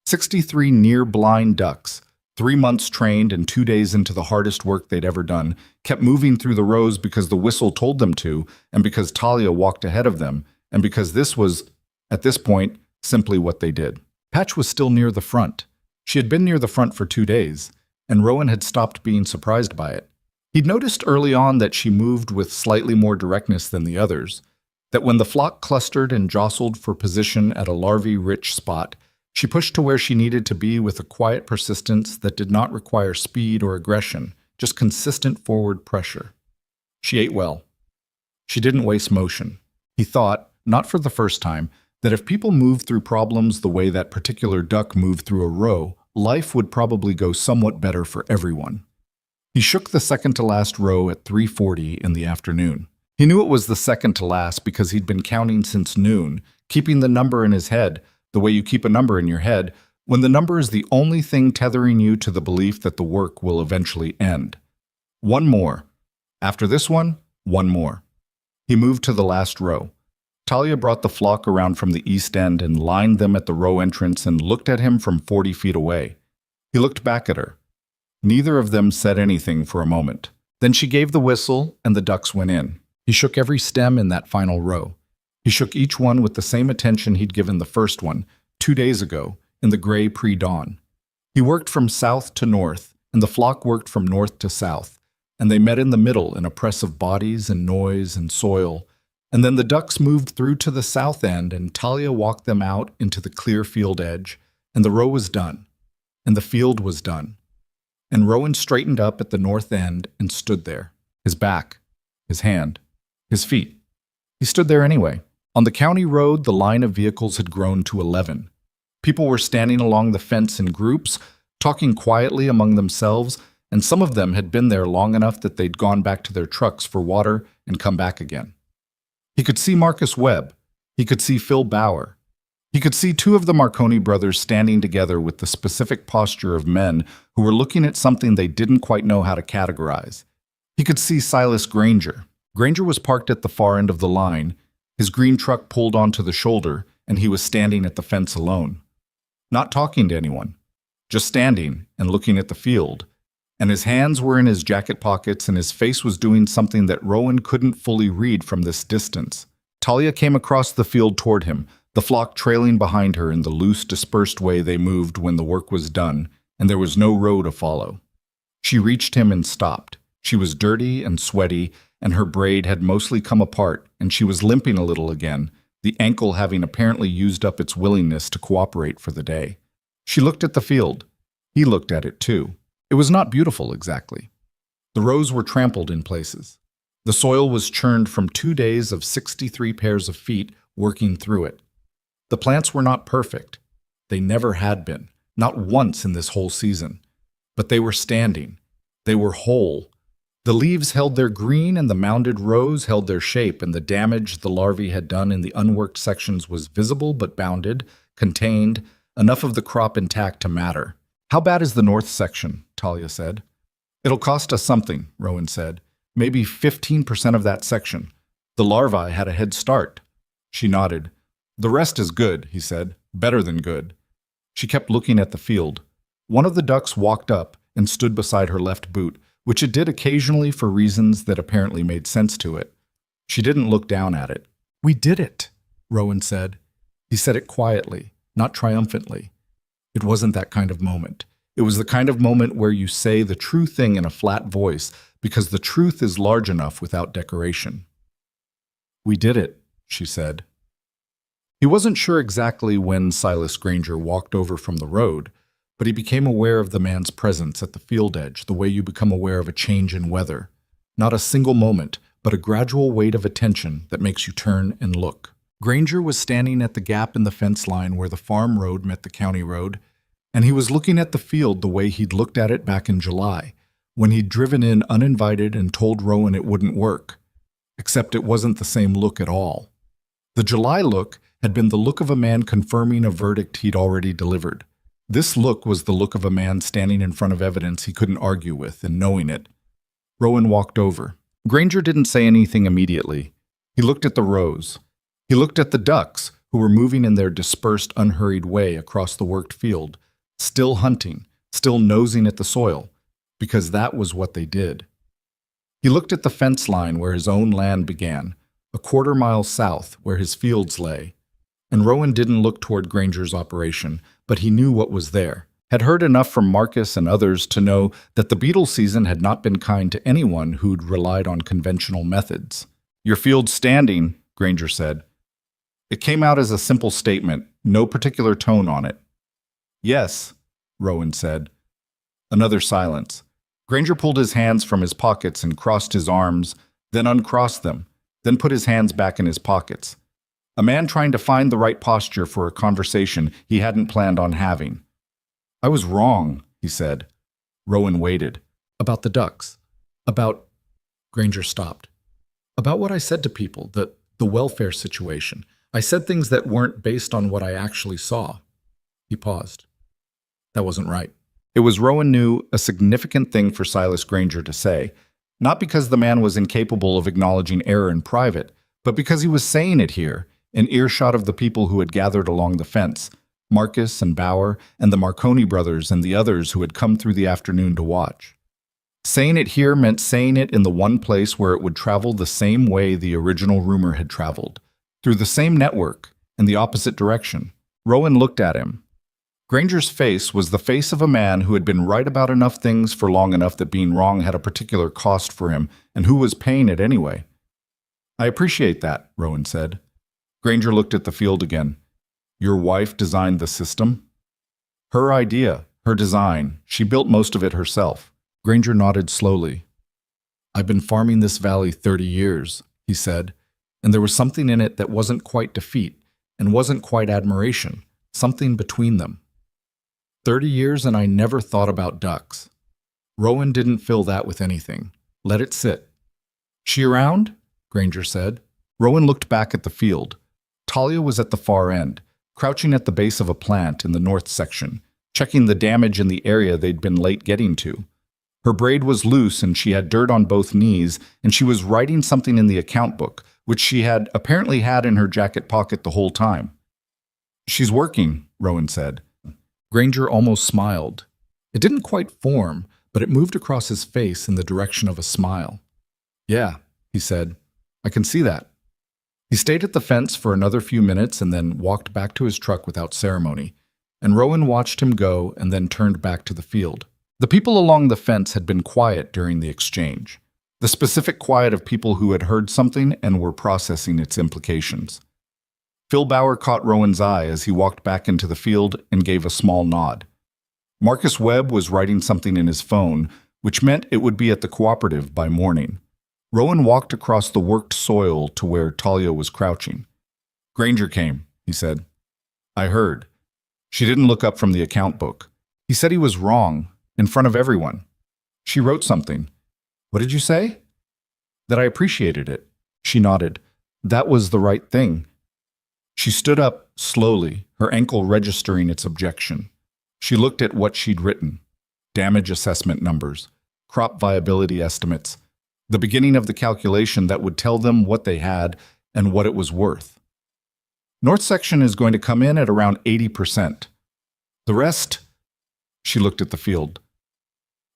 63 near-blind ducks, 3 months trained and 2 days into the hardest work they'd ever done, kept moving through the rows because the whistle told them to, and because Talia walked ahead of them, and because this was, at this point, simply what they did. Patch was still near the front. She had been near the front for 2 days, and Rowan had stopped being surprised by it. He'd noticed early on that she moved with slightly more directness than the others, that when the flock clustered and jostled for position at a larvae-rich spot, she pushed to where she needed to be with a quiet persistence that did not require speed or aggression, just consistent forward pressure. She ate well. She didn't waste motion. He thought, not for the first time, that if people moved through problems the way that particular duck moved through a row, life would probably go somewhat better for everyone. He shook the second-to-last row at 3:40 in the afternoon. He knew it was the second to last because he'd been counting since noon, keeping the number in his head, the way you keep a number in your head, when the number is the only thing tethering you to the belief that the work will eventually end. 1 more. After this one more. He moved to the last row. Talia brought the flock around from the east end and lined them at the row entrance and looked at him from 40 feet away. He looked back at her. Neither of them said anything for a moment. Then she gave the whistle and the ducks went in. He shook every stem in that final row. He shook each one with the same attention he'd given the first one, 2 days ago, in the gray pre-dawn. He worked from south to north, and the flock worked from north to south, and they met in the middle in a press of bodies and noise and soil, and then the ducks moved through to the south end, and Talia walked them out into the clear field edge, and the row was done, and the field was done. And Rowan straightened up at the north end and stood there, his back, his hand, his feet. He stood there anyway. On the county road, the line of vehicles had grown to 11. People were standing along the fence in groups, talking quietly among themselves, and some of them had been there long enough that they'd gone back to their trucks for water and come back again. He could see Marcus Webb. He could see Phil Bauer. He could see two of the Marconi brothers standing together with the specific posture of men who were looking at something they didn't quite know how to categorize. He could see Silas Granger. Granger was parked at the far end of the line, his green truck pulled onto the shoulder, and he was standing at the fence alone. Not talking to anyone, just standing and looking at the field. And his hands were in his jacket pockets and his face was doing something that Rowan couldn't fully read from this distance. Talia came across the field toward him, the flock trailing behind her in the loose, dispersed way they moved when the work was done, and there was no road to follow. She reached him and stopped. She was dirty and sweaty, and her braid had mostly come apart, and she was limping a little again, the ankle having apparently used up its willingness to cooperate for the day. She looked at the field. He looked at it too. It was not beautiful exactly. The rows were trampled in places. The soil was churned from 2 days of 63 pairs of feet working through it. The plants were not perfect. They never had been, not once in this whole season. But they were standing. They were whole. The leaves held their green and the mounded rows held their shape, and the damage the larvae had done in the unworked sections was visible but bounded, contained, enough of the crop intact to matter. "How bad is the north section?" Talia said. "It'll cost us something," Rowan said. "Maybe 15% of that section. The larvae had a head start." She nodded. "The rest is good," he said. "Better than good." She kept looking at the field. One of the ducks walked up and stood beside her left boot, which it did occasionally for reasons that apparently made sense to it. She didn't look down at it. "We did it," Rowan said. He said it quietly, not triumphantly. It wasn't that kind of moment. It was the kind of moment where you say the true thing in a flat voice because the truth is large enough without decoration. "We did it," she said. He wasn't sure exactly when Silas Granger walked over from the road, but he became aware of the man's presence at the field edge the way you become aware of a change in weather. Not a single moment, but a gradual weight of attention that makes you turn and look. Granger was standing at the gap in the fence line where the farm road met the county road, and he was looking at the field the way he'd looked at it back in July, when he'd driven in uninvited and told Rowan it wouldn't work. Except it wasn't the same look at all. The July look had been the look of a man confirming a verdict he'd already delivered. This look was the look of a man standing in front of evidence he couldn't argue with and knowing it. Rowan walked over. Granger didn't say anything immediately. He looked at the rows. He looked at the ducks, who were moving in their dispersed, unhurried way across the worked field, still hunting, still nosing at the soil, because that was what they did. He looked at the fence line where his own land began, a quarter-mile south where his fields lay. And Rowan didn't look toward Granger's operation, but he knew what was there, had heard enough from Marcus and others to know that the beetle season had not been kind to anyone who'd relied on conventional methods. "Your field's standing," Granger said. It came out as a simple statement, no particular tone on it. "Yes," Rowan said. Another silence. Granger pulled his hands from his pockets and crossed his arms, then uncrossed them, then put his hands back in his pockets. A man trying to find the right posture for a conversation he hadn't planned on having. "I was wrong," he said. Rowan waited. "About the ducks. About—" Granger stopped. "About what I said to people, the welfare situation. I said things that weren't based on what I actually saw." He paused. That wasn't right. It was, Rowan knew, a significant thing for Silas Granger to say, not because the man was incapable of acknowledging error in private, but because he was saying it here, in earshot of the people who had gathered along the fence, Marcus and Bauer and the Marconi brothers and the others who had come through the afternoon to watch. Saying it here meant saying it in the one place where it would travel the same way the original rumor had traveled, through the same network, in the opposite direction. Rowan looked at him. Granger's face was the face of a man who had been right about enough things for long enough that being wrong had a particular cost for him, and who was paying it anyway. "I appreciate that," Rowan said. Granger looked at the field again. "Your wife designed the system?" "Her idea, her design. She built most of it herself." Granger nodded slowly. "I've been farming this valley 30 years, he said, and there was something in it that wasn't quite defeat and wasn't quite admiration, something between them. 30 years and I never thought about ducks. Rowan didn't fill that with anything. Let it sit. She around? Granger said. Rowan looked back at the field. Talia was at the far end, crouching at the base of a plant in the north section, checking the damage in the area they'd been late getting to. Her braid was loose and she had dirt on both knees, and she was writing something in the account book, which she had apparently had in her jacket pocket the whole time. She's working, Rowan said. Granger almost smiled. It didn't quite form, but it moved across his face in the direction of a smile. Yeah, he said. I can see that. He stayed at the fence for another few minutes and then walked back to his truck without ceremony, and Rowan watched him go and then turned back to the field. The people along the fence had been quiet during the exchange, the specific quiet of people who had heard something and were processing its implications. Phil Bauer caught Rowan's eye as he walked back into the field and gave a small nod. Marcus Webb was writing something in his phone, which meant it would be at the cooperative by morning. Rowan walked across the worked soil to where Talia was crouching. Granger came, he said. I heard. She didn't look up from the account book. He said he was wrong, in front of everyone. She wrote something. What did you say? That I appreciated it. She nodded. That was the right thing. She stood up slowly, her ankle registering its objection. She looked at what she'd written. Damage assessment numbers, crop viability estimates, the beginning of the calculation that would tell them what they had and what it was worth. North section is going to come in at around 80%. The rest, she looked at the field.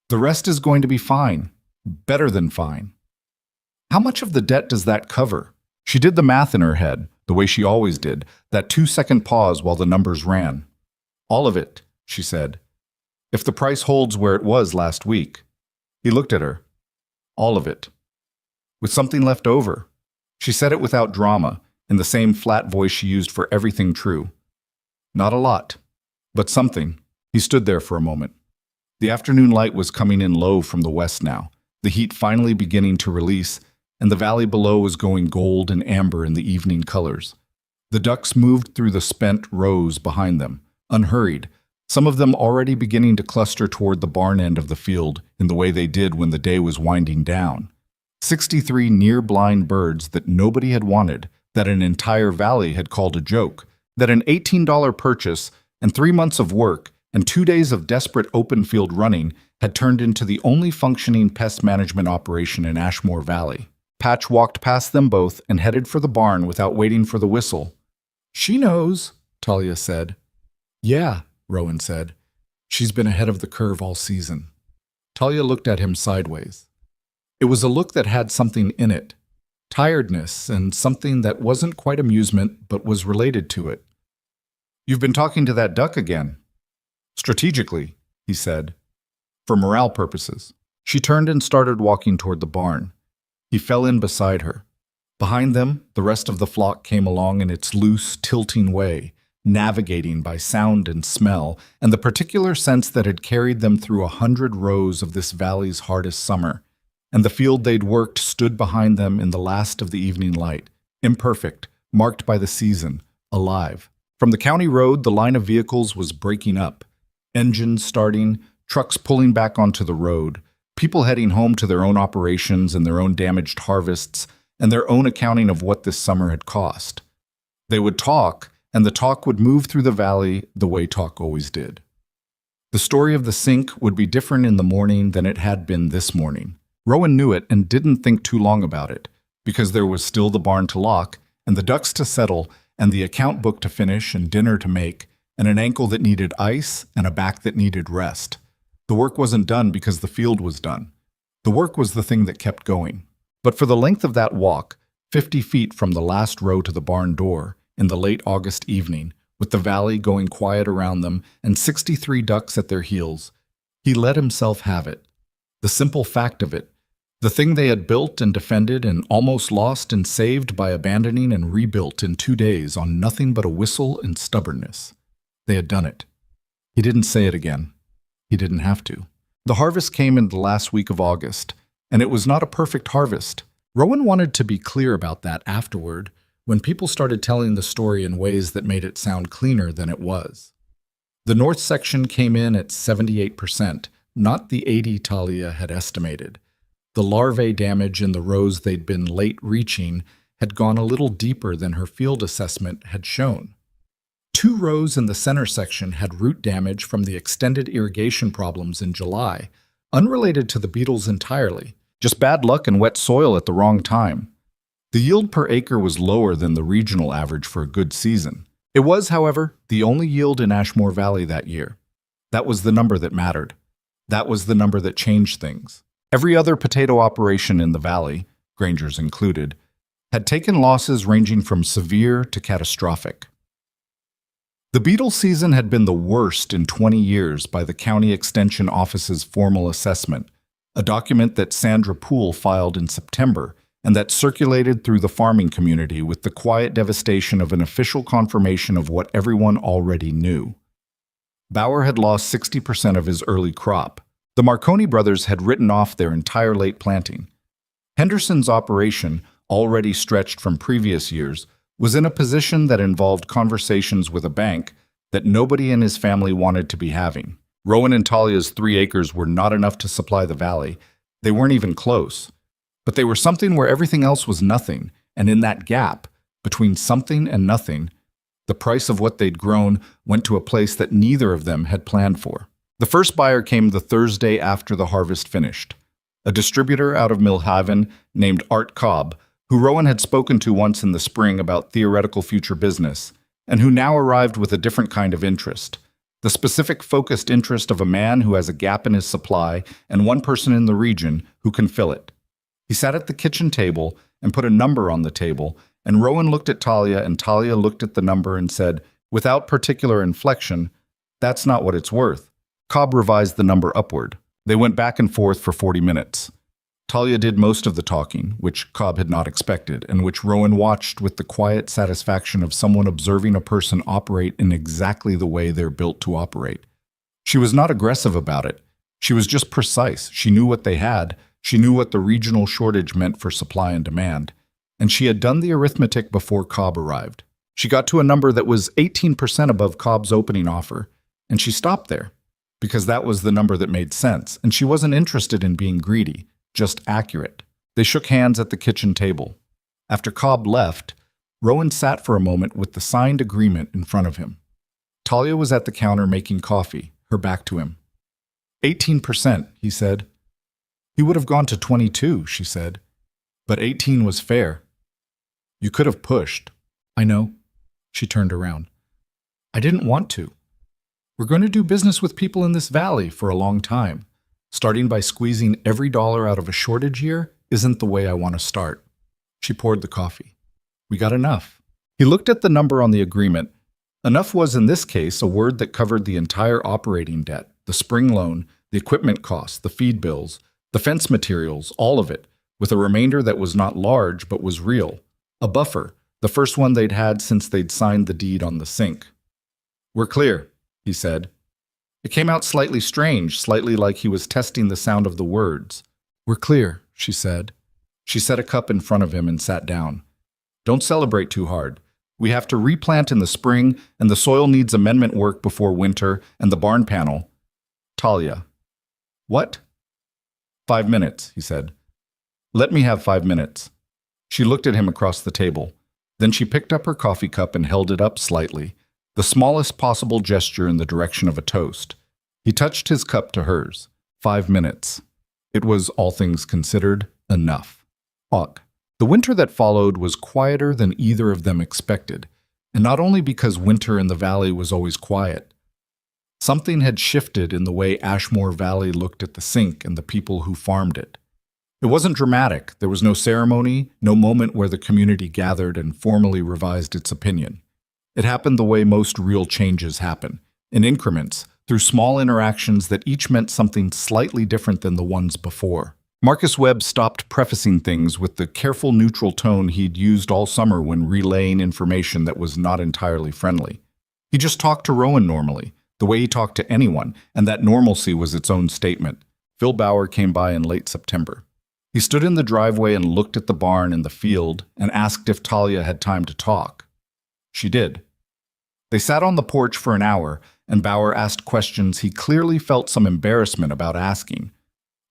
The rest is going to be fine, better than fine. How much of the debt does that cover? She did the math in her head, the way she always did, that 2-second pause while the numbers ran. All of it, she said. If the price holds where it was last week. He looked at her. All of it. With something left over. She said it without drama, in the same flat voice she used for everything true. Not a lot, but something. He stood there for a moment. The afternoon light was coming in low from the west now, the heat finally beginning to release, and the valley below was going gold and amber in the evening colors. The ducks moved through the spent rows behind them, unhurried, some of them already beginning to cluster toward the barn end of the field in the way they did when the day was winding down. 63 near-blind birds that nobody had wanted, that an entire valley had called a joke, that an $18 purchase and 3 months of work and 2 days of desperate open field running had turned into the only functioning pest management operation in Ashmore Valley. Patch walked past them both and headed for the barn without waiting for the whistle. She knows, Talia said. Yeah, Rowan said. She's been ahead of the curve all season. Talia looked at him sideways. It was a look that had something in it, tiredness and something that wasn't quite amusement but was related to it. You've been talking to that duck again. Strategically, he said. For morale purposes. She turned and started walking toward the barn. He fell in beside her. Behind them, the rest of the flock came along in its loose, tilting way, navigating by sound and smell, and the particular sense that had carried them through 100 rows of this valley's hardest summer. And the field they'd worked stood behind them in the last of the evening light, imperfect, marked by the season, alive. From the county road, the line of vehicles was breaking up. Engines starting, trucks pulling back onto the road, people heading home to their own operations and their own damaged harvests, and their own accounting of what this summer had cost. They would talk, and the talk would move through the valley the way talk always did. The story of the sink would be different in the morning than it had been this morning. Rowan knew it and didn't think too long about it, because there was still the barn to lock, and the ducks to settle, and the account book to finish, and dinner to make, and an ankle that needed ice, and a back that needed rest. The work wasn't done because the field was done. The work was the thing that kept going. But for the length of that walk, 50 feet from the last row to the barn door, in the late August evening, with the valley going quiet around them and 63 ducks at their heels, he let himself have it. The simple fact of it, the thing they had built and defended and almost lost and saved by abandoning and rebuilt in 2 days on nothing but a whistle and stubbornness. They had done it. He didn't say it again. He didn't have to. The harvest came in the last week of August, and it was not a perfect harvest. Rowan wanted to be clear about that afterward, when people started telling the story in ways that made it sound cleaner than it was. The north section came in at 78%, not the 80 Talia had estimated. The larvae damage in the rows they'd been late reaching had gone a little deeper than her field assessment had shown. 2 rows in the center section had root damage from the extended irrigation problems in July, unrelated to the beetles entirely, just bad luck and wet soil at the wrong time. The yield per acre was lower than the regional average for a good season. It was, however, the only yield in Ashmore Valley that year. That was the number that mattered. That was the number that changed things. Every other potato operation in the valley, Granger's included, had taken losses ranging from severe to catastrophic. The beetle season had been the worst in 20 years by the County Extension Office's formal assessment, a document that Sandra Poole filed in September and that circulated through the farming community with the quiet devastation of an official confirmation of what everyone already knew. Bauer had lost 60% of his early crop. The Marconi brothers had written off their entire late planting. Henderson's operation, already stretched from previous years, was in a position that involved conversations with a bank that nobody in his family wanted to be having. Rowan and Talia's 3 acres were not enough to supply the valley. They weren't even close. But they were something where everything else was nothing, and in that gap, between something and nothing, the price of what they'd grown went to a place that neither of them had planned for. The first buyer came the Thursday after the harvest finished, a distributor out of Millhaven named Art Cobb, who Rowan had spoken to once in the spring about theoretical future business, and who now arrived with a different kind of interest, the specific focused interest of a man who has a gap in his supply and one person in the region who can fill it. He sat at the kitchen table and put a number on the table, and Rowan looked at Talia, and Talia looked at the number and said, without particular inflection, "That's not what it's worth." Cobb revised the number upward. They went back and forth for 40 minutes. Talia did most of the talking, which Cobb had not expected, and which Rowan watched with the quiet satisfaction of someone observing a person operate in exactly the way they're built to operate. She was not aggressive about it. She was just precise. She knew what they had. She knew what the regional shortage meant for supply and demand. And she had done the arithmetic before Cobb arrived. She got to a number that was 18% above Cobb's opening offer, and she stopped there, because that was the number that made sense, and she wasn't interested in being greedy, just accurate. They shook hands at the kitchen table. After Cobb left, Rowan sat for a moment with the signed agreement in front of him. Talia was at the counter making coffee, her back to him. 18%, he said. He would have gone to 22, she said. But 18 was fair. You could have pushed. I know. She turned around. I didn't want to. We're going to do business with people in this valley for a long time. Starting by squeezing every dollar out of a shortage year isn't the way I want to start. She poured the coffee. We got enough. He looked at the number on the agreement. Enough was, in this case, a word that covered the entire operating debt, the spring loan, the equipment costs, the feed bills, the fence materials, all of it, with a remainder that was not large but was real. A buffer, the first one they'd had since they'd signed the deed on the sink. We're clear, he said. It came out slightly strange, slightly like he was testing the sound of the words. We're clear, she said. She set a cup in front of him and sat down. Don't celebrate too hard. We have to replant in the spring, and the soil needs amendment work before winter, and the barn panel. Talia. What? 5 minutes, he said. Let me have 5 minutes. She looked at him across the table. Then she picked up her coffee cup and held it up slightly, the smallest possible gesture in the direction of a toast. He touched his cup to hers. 5 minutes. It was, all things considered, enough. Og. The winter that followed was quieter than either of them expected, and not only because winter in the valley was always quiet. Something had shifted in the way Ashmore Valley looked at the sink and the people who farmed it. It wasn't dramatic. There was no ceremony, no moment where the community gathered and formally revised its opinion. It happened the way most real changes happen, in increments, through small interactions that each meant something slightly different than the ones before. Marcus Webb stopped prefacing things with the careful neutral tone he'd used all summer when relaying information that was not entirely friendly. He just talked to Rowan normally, the way he talked to anyone, and that normalcy was its own statement. Phil Bauer came by in late September. He stood in the driveway and looked at the barn and the field and asked if Talia had time to talk. She did. They sat on the porch for an hour, and Bauer asked questions he clearly felt some embarrassment about asking.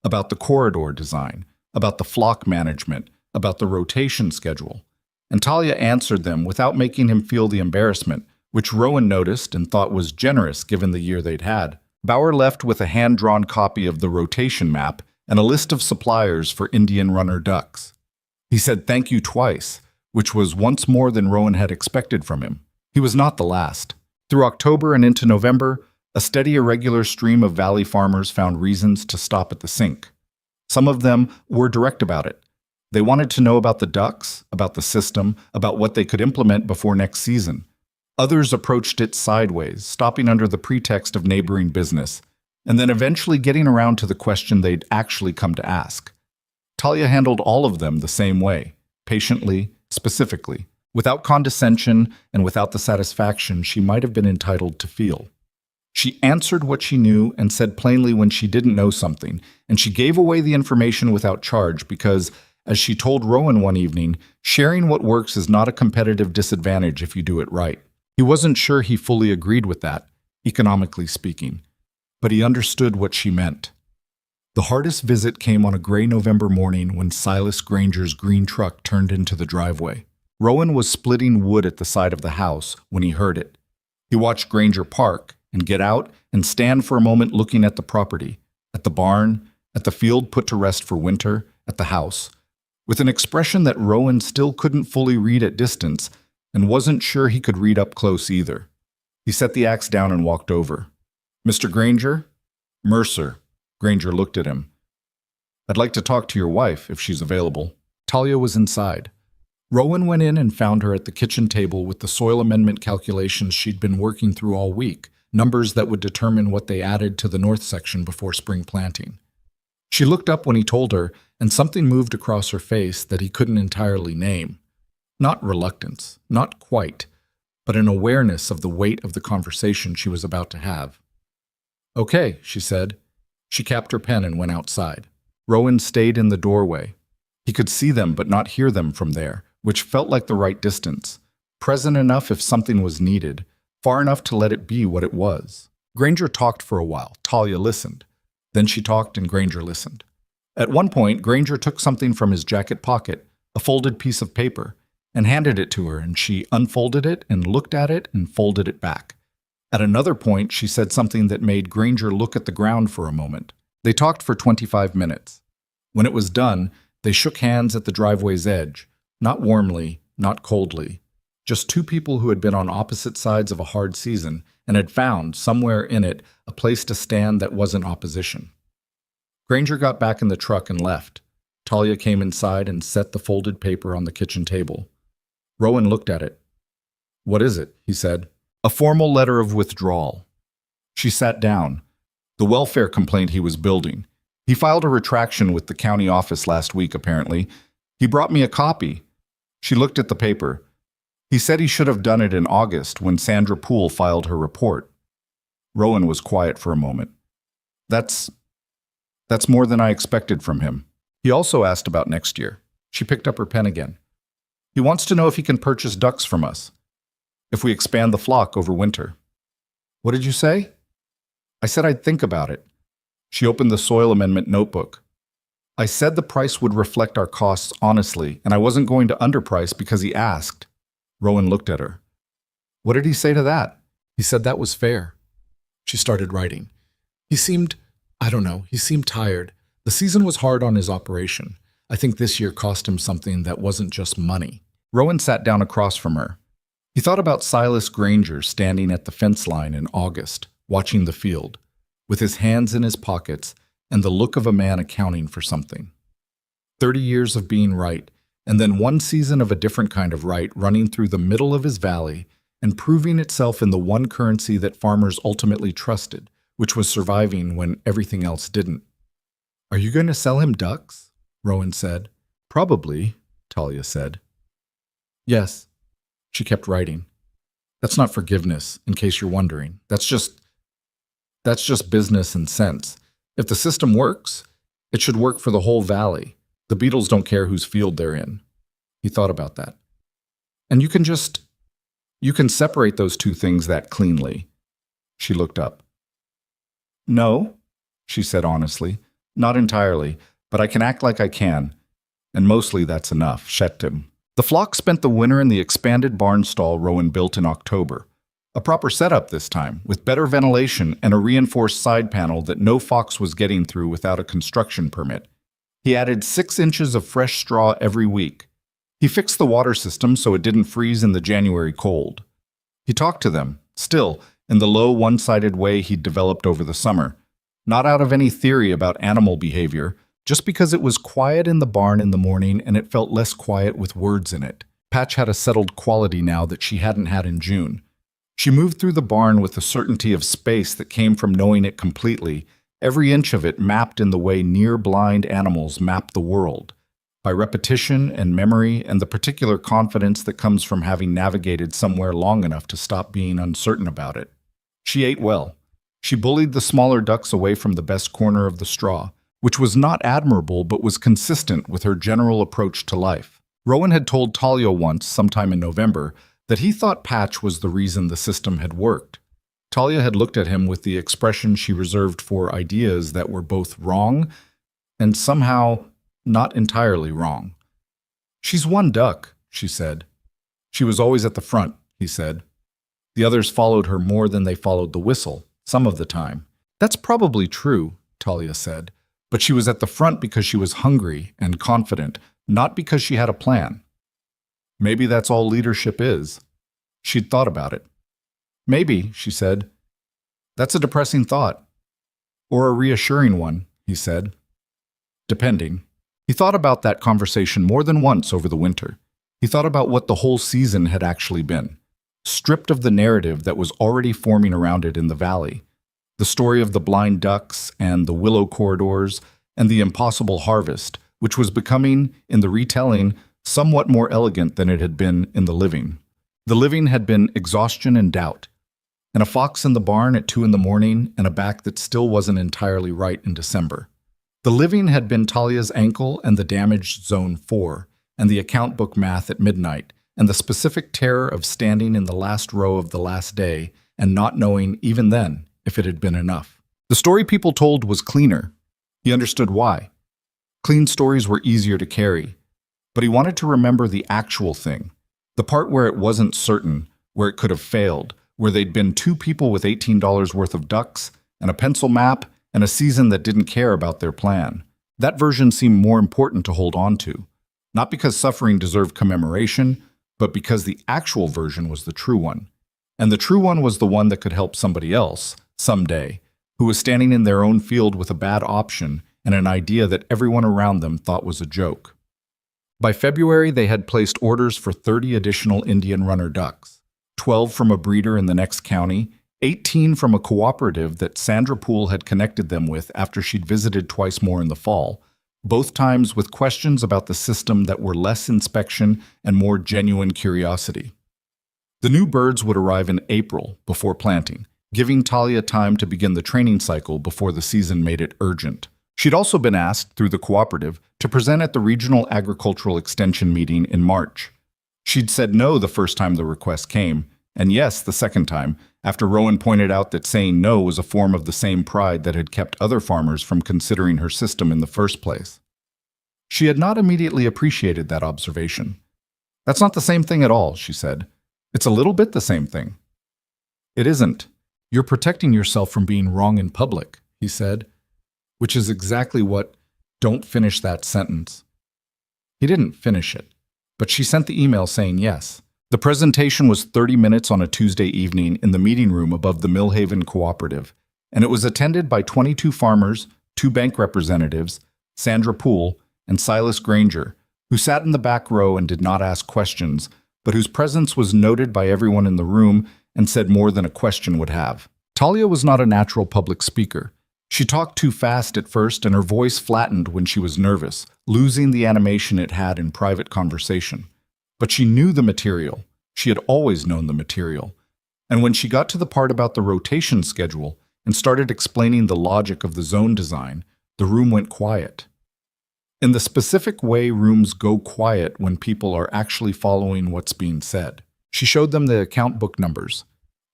About the corridor design, about the flock management, about the rotation schedule. And Talia answered them without making him feel the embarrassment, which Rowan noticed and thought was generous given the year they'd had. Bauer left with a hand-drawn copy of the rotation map and a list of suppliers for Indian runner ducks. He said thank you twice, which was once more than Rowan had expected from him. He was not the last. Through October and into November, a steady, irregular stream of valley farmers found reasons to stop at the sink. Some of them were direct about it. They wanted to know about the ducks, about the system, about what they could implement before next season. Others approached it sideways, stopping under the pretext of neighboring business, and then eventually getting around to the question they'd actually come to ask. Talia handled all of them the same way, patiently, specifically, without condescension and without the satisfaction she might have been entitled to feel. She answered what she knew and said plainly when she didn't know something, and she gave away the information without charge because, as she told Rowan one evening, sharing what works is not a competitive disadvantage if you do it right. He wasn't sure he fully agreed with that, economically speaking, but he understood what she meant. The hardest visit came on a gray November morning when Silas Granger's green truck turned into the driveway. Rowan was splitting wood at the side of the house when he heard it. He watched Granger park and get out and stand for a moment looking at the property, at the barn, at the field put to rest for winter, at the house, with an expression that Rowan still couldn't fully read at distance and wasn't sure he could read up close either. He set the axe down and walked over. "Mr. Granger?" "Mercer." Granger looked at him. "I'd like to talk to your wife, if she's available." Talia was inside. Rowan went in and found her at the kitchen table with the soil amendment calculations she'd been working through all week, numbers that would determine what they added to the north section before spring planting. She looked up when he told her, and something moved across her face that he couldn't entirely name. Not reluctance, not quite, but an awareness of the weight of the conversation she was about to have. "Okay," she said. She capped her pen and went outside. Rowan stayed in the doorway. He could see them but not hear them from there, which felt like the right distance, present enough if something was needed, far enough to let it be what it was. Granger talked for a while. Talia listened. Then she talked and Granger listened. At one point, Granger took something from his jacket pocket, a folded piece of paper, and handed it to her, and she unfolded it and looked at it and folded it back. At another point, she said something that made Granger look at the ground for a moment. They talked for 25 minutes. When it was done, they shook hands at the driveway's edge, not warmly, not coldly, just two people who had been on opposite sides of a hard season and had found, somewhere in it, a place to stand that wasn't opposition. Granger got back in the truck and left. Talia came inside and set the folded paper on the kitchen table. Rowan looked at it. "What is it?" he said. "A formal letter of withdrawal." She sat down. The welfare complaint he was building. He filed a retraction with the county office last week, apparently. He brought me a copy. She looked at the paper. He said he should have done it in August when Sandra Poole filed her report. Rowan was quiet for a moment. That's more than I expected from him. He also asked about next year. She picked up her pen again. He wants to know if he can purchase ducks from us, if we expand the flock over winter. What did you say? I said I'd think about it. She opened the soil amendment notebook. I said the price would reflect our costs honestly, and I wasn't going to underprice because he asked. Rowan looked at her. What did he say to that? He said that was fair. She started writing. He seemed tired. The season was hard on his operation. I think this year cost him something that wasn't just money. Rowan sat down across from her. He thought about Silas Granger standing at the fence line in August, watching the field, with his hands in his pockets and the look of a man accounting for something. 30 years of being right, and then one season of a different kind of right running through the middle of his valley and proving itself in the one currency that farmers ultimately trusted, which was surviving when everything else didn't. Are you going to sell him ducks? Rowan said. Probably, Talia said. Yes. She kept writing. That's not forgiveness, in case you're wondering. That's just business and sense. If the system works, it should work for the whole valley. The beetles don't care whose field they're in. He thought about that. And you can separate those two things that cleanly. She looked up. No, she said honestly. Not entirely, but I can act like I can. And mostly that's enough, him. The flock spent the winter in the expanded barn stall Rowan built in October. A proper setup this time, with better ventilation and a reinforced side panel that no fox was getting through without a construction permit. He added 6 inches of fresh straw every week. He fixed the water system so it didn't freeze in the January cold. He talked to them, still, in the low, one-sided way he'd developed over the summer. Not out of any theory about animal behavior, just because it was quiet in the barn in the morning and it felt less quiet with words in it. Patch had a settled quality now that she hadn't had in June. She moved through the barn with the certainty of space that came from knowing it completely, every inch of it mapped in the way near-blind animals map the world, by repetition and memory and the particular confidence that comes from having navigated somewhere long enough to stop being uncertain about it. She ate well. She bullied the smaller ducks away from the best corner of the straw, which was not admirable but was consistent with her general approach to life. Rowan had told Talia once, sometime in November, that he thought Patch was the reason the system had worked. Talia had looked at him with the expression she reserved for ideas that were both wrong and somehow not entirely wrong. "She's one duck," she said. "She was always at the front," he said. "The others followed her more than they followed the whistle, some of the time." "That's probably true," Talia said, "but she was at the front because she was hungry and confident, not because she had a plan." Maybe that's all leadership is. She'd thought about it. "Maybe," she said. "That's a depressing thought." "Or a reassuring one," he said. "Depending." He thought about that conversation more than once over the winter. He thought about what the whole season had actually been, stripped of the narrative that was already forming around it in the valley. The story of the blind ducks and the willow corridors and the impossible harvest, which was becoming, in the retelling, somewhat more elegant than it had been in the living. The living had been exhaustion and doubt, and a fox in the barn at 2 in the morning and a back that still wasn't entirely right in December. The living had been Talia's ankle and the damaged zone 4, and the account book math at midnight, and the specific terror of standing in the last row of the last day and not knowing, even then, if it had been enough. The story people told was cleaner. He understood why. Clean stories were easier to carry. But he wanted to remember the actual thing, the part where it wasn't certain, where it could have failed, where they'd been 2 people with $18 worth of ducks, and a pencil map, and a season that didn't care about their plan. That version seemed more important to hold on to, not because suffering deserved commemoration, but because the actual version was the true one. And the true one was the one that could help somebody else, someday, who was standing in their own field with a bad option and an idea that everyone around them thought was a joke. By February, they had placed orders for 30 additional Indian runner ducks, 12 from a breeder in the next county, 18 from a cooperative that Sandra Poole had connected them with after she'd visited twice more in the fall, both times with questions about the system that were less inspection and more genuine curiosity. The new birds would arrive in April, before planting, giving Talia time to begin the training cycle before the season made it urgent. She'd also been asked, through the cooperative, to present at the Regional Agricultural Extension meeting in March. She'd said no the first time the request came, and yes the second time, after Rowan pointed out that saying no was a form of the same pride that had kept other farmers from considering her system in the first place. She had not immediately appreciated that observation. "That's not the same thing at all," she said. "It's a little bit the same thing." "It isn't. You're protecting yourself from being wrong in public," he said. Which is exactly what "don't finish that sentence." He didn't finish it, but she sent the email saying yes. The presentation was 30 minutes on a Tuesday evening in the meeting room above the Millhaven Cooperative, and it was attended by 22 farmers, 2 bank representatives, Sandra Poole, and Silas Granger, who sat in the back row and did not ask questions, but whose presence was noted by everyone in the room and said more than a question would have. Talia was not a natural public speaker. She talked too fast at first, and her voice flattened when she was nervous, losing the animation it had in private conversation. But she knew the material. She had always known the material. And when she got to the part about the rotation schedule and started explaining the logic of the zone design, the room went quiet. In the specific way rooms go quiet when people are actually following what's being said. She showed them the account book numbers.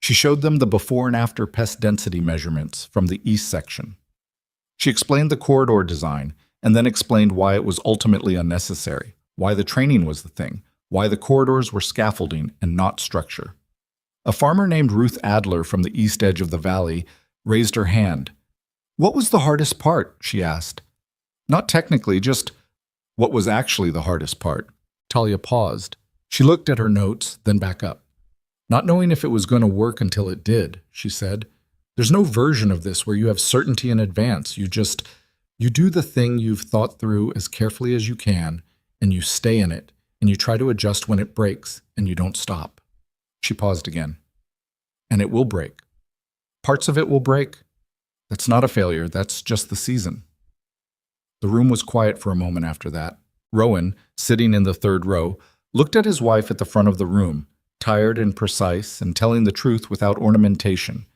She showed them the before and after pest density measurements from the east section. She explained the corridor design and then explained why it was ultimately unnecessary, why the training was the thing, why the corridors were scaffolding and not structure. A farmer named Ruth Adler from the east edge of the valley raised her hand. "What was the hardest part?" she asked. "Not technically, just what was actually the hardest part?" Talia paused. She looked at her notes, then back up. "Not knowing if it was going to work until it did," she said. "There's no version of this where you have certainty in advance. You do the thing you've thought through as carefully as you can, and you stay in it, and you try to adjust when it breaks, and you don't stop." She paused again. "And it will break. Parts of it will break. That's not a failure, that's just the season." The room was quiet for a moment after that. Rowan, sitting in the third row, looked at his wife at the front of the room, tired and precise and telling the truth without ornamentation,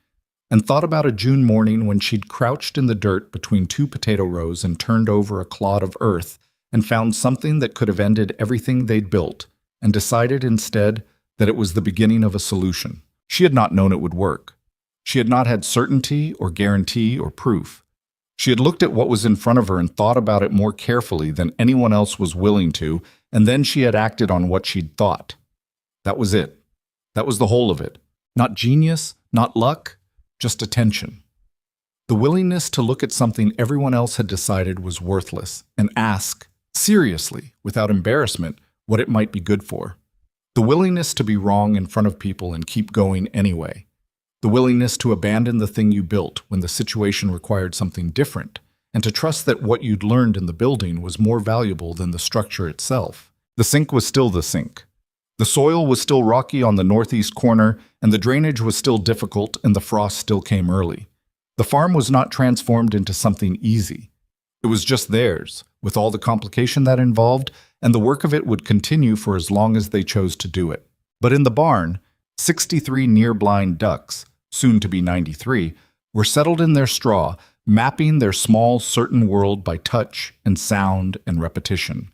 and thought about a June morning when she'd crouched in the dirt between two potato rows and turned over a clod of earth and found something that could have ended everything they'd built, and decided instead that it was the beginning of a solution. She had not known it would work. She had not had certainty or guarantee or proof. She had looked at what was in front of her and thought about it more carefully than anyone else was willing to, and then she had acted on what she'd thought. That was it. That was the whole of it. Not genius, not luck, just attention. The willingness to look at something everyone else had decided was worthless and ask, seriously, without embarrassment, what it might be good for. The willingness to be wrong in front of people and keep going anyway. The willingness to abandon the thing you built when the situation required something different, and to trust that what you'd learned in the building was more valuable than the structure itself. The sink was still the sink. The soil was still rocky on the northeast corner, and the drainage was still difficult, and the frost still came early. The farm was not transformed into something easy. It was just theirs, with all the complication that involved, and the work of it would continue for as long as they chose to do it. But in the barn, 63 near-blind ducks, soon to be 93, were settled in their straw, mapping their small, certain world by touch and sound and repetition.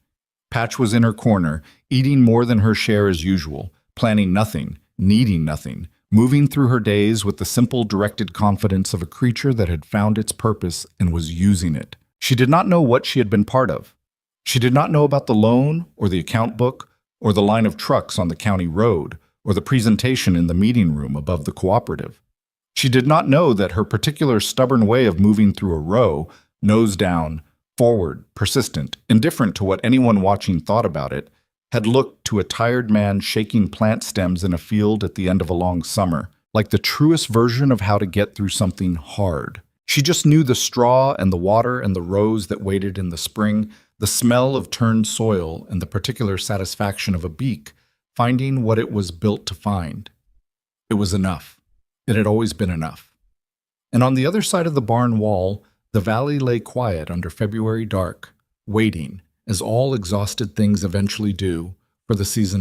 Patch was in her corner, eating more than her share as usual, planning nothing, needing nothing, moving through her days with the simple, directed confidence of a creature that had found its purpose and was using it. She did not know what she had been part of. She did not know about the loan, or the account book, or the line of trucks on the county road, or the presentation in the meeting room above the cooperative. She did not know that her particular stubborn way of moving through a row, nose down, forward, persistent, indifferent to what anyone watching thought about it, had looked to a tired man shaking plant stems in a field at the end of a long summer, like the truest version of how to get through something hard. She just knew the straw and the water and the rows that waited in the spring, the smell of turned soil and the particular satisfaction of a beak, finding what it was built to find. It was enough. It had always been enough. And on the other side of the barn wall, the valley lay quiet under February dark, waiting, as all exhausted things eventually do, for the season to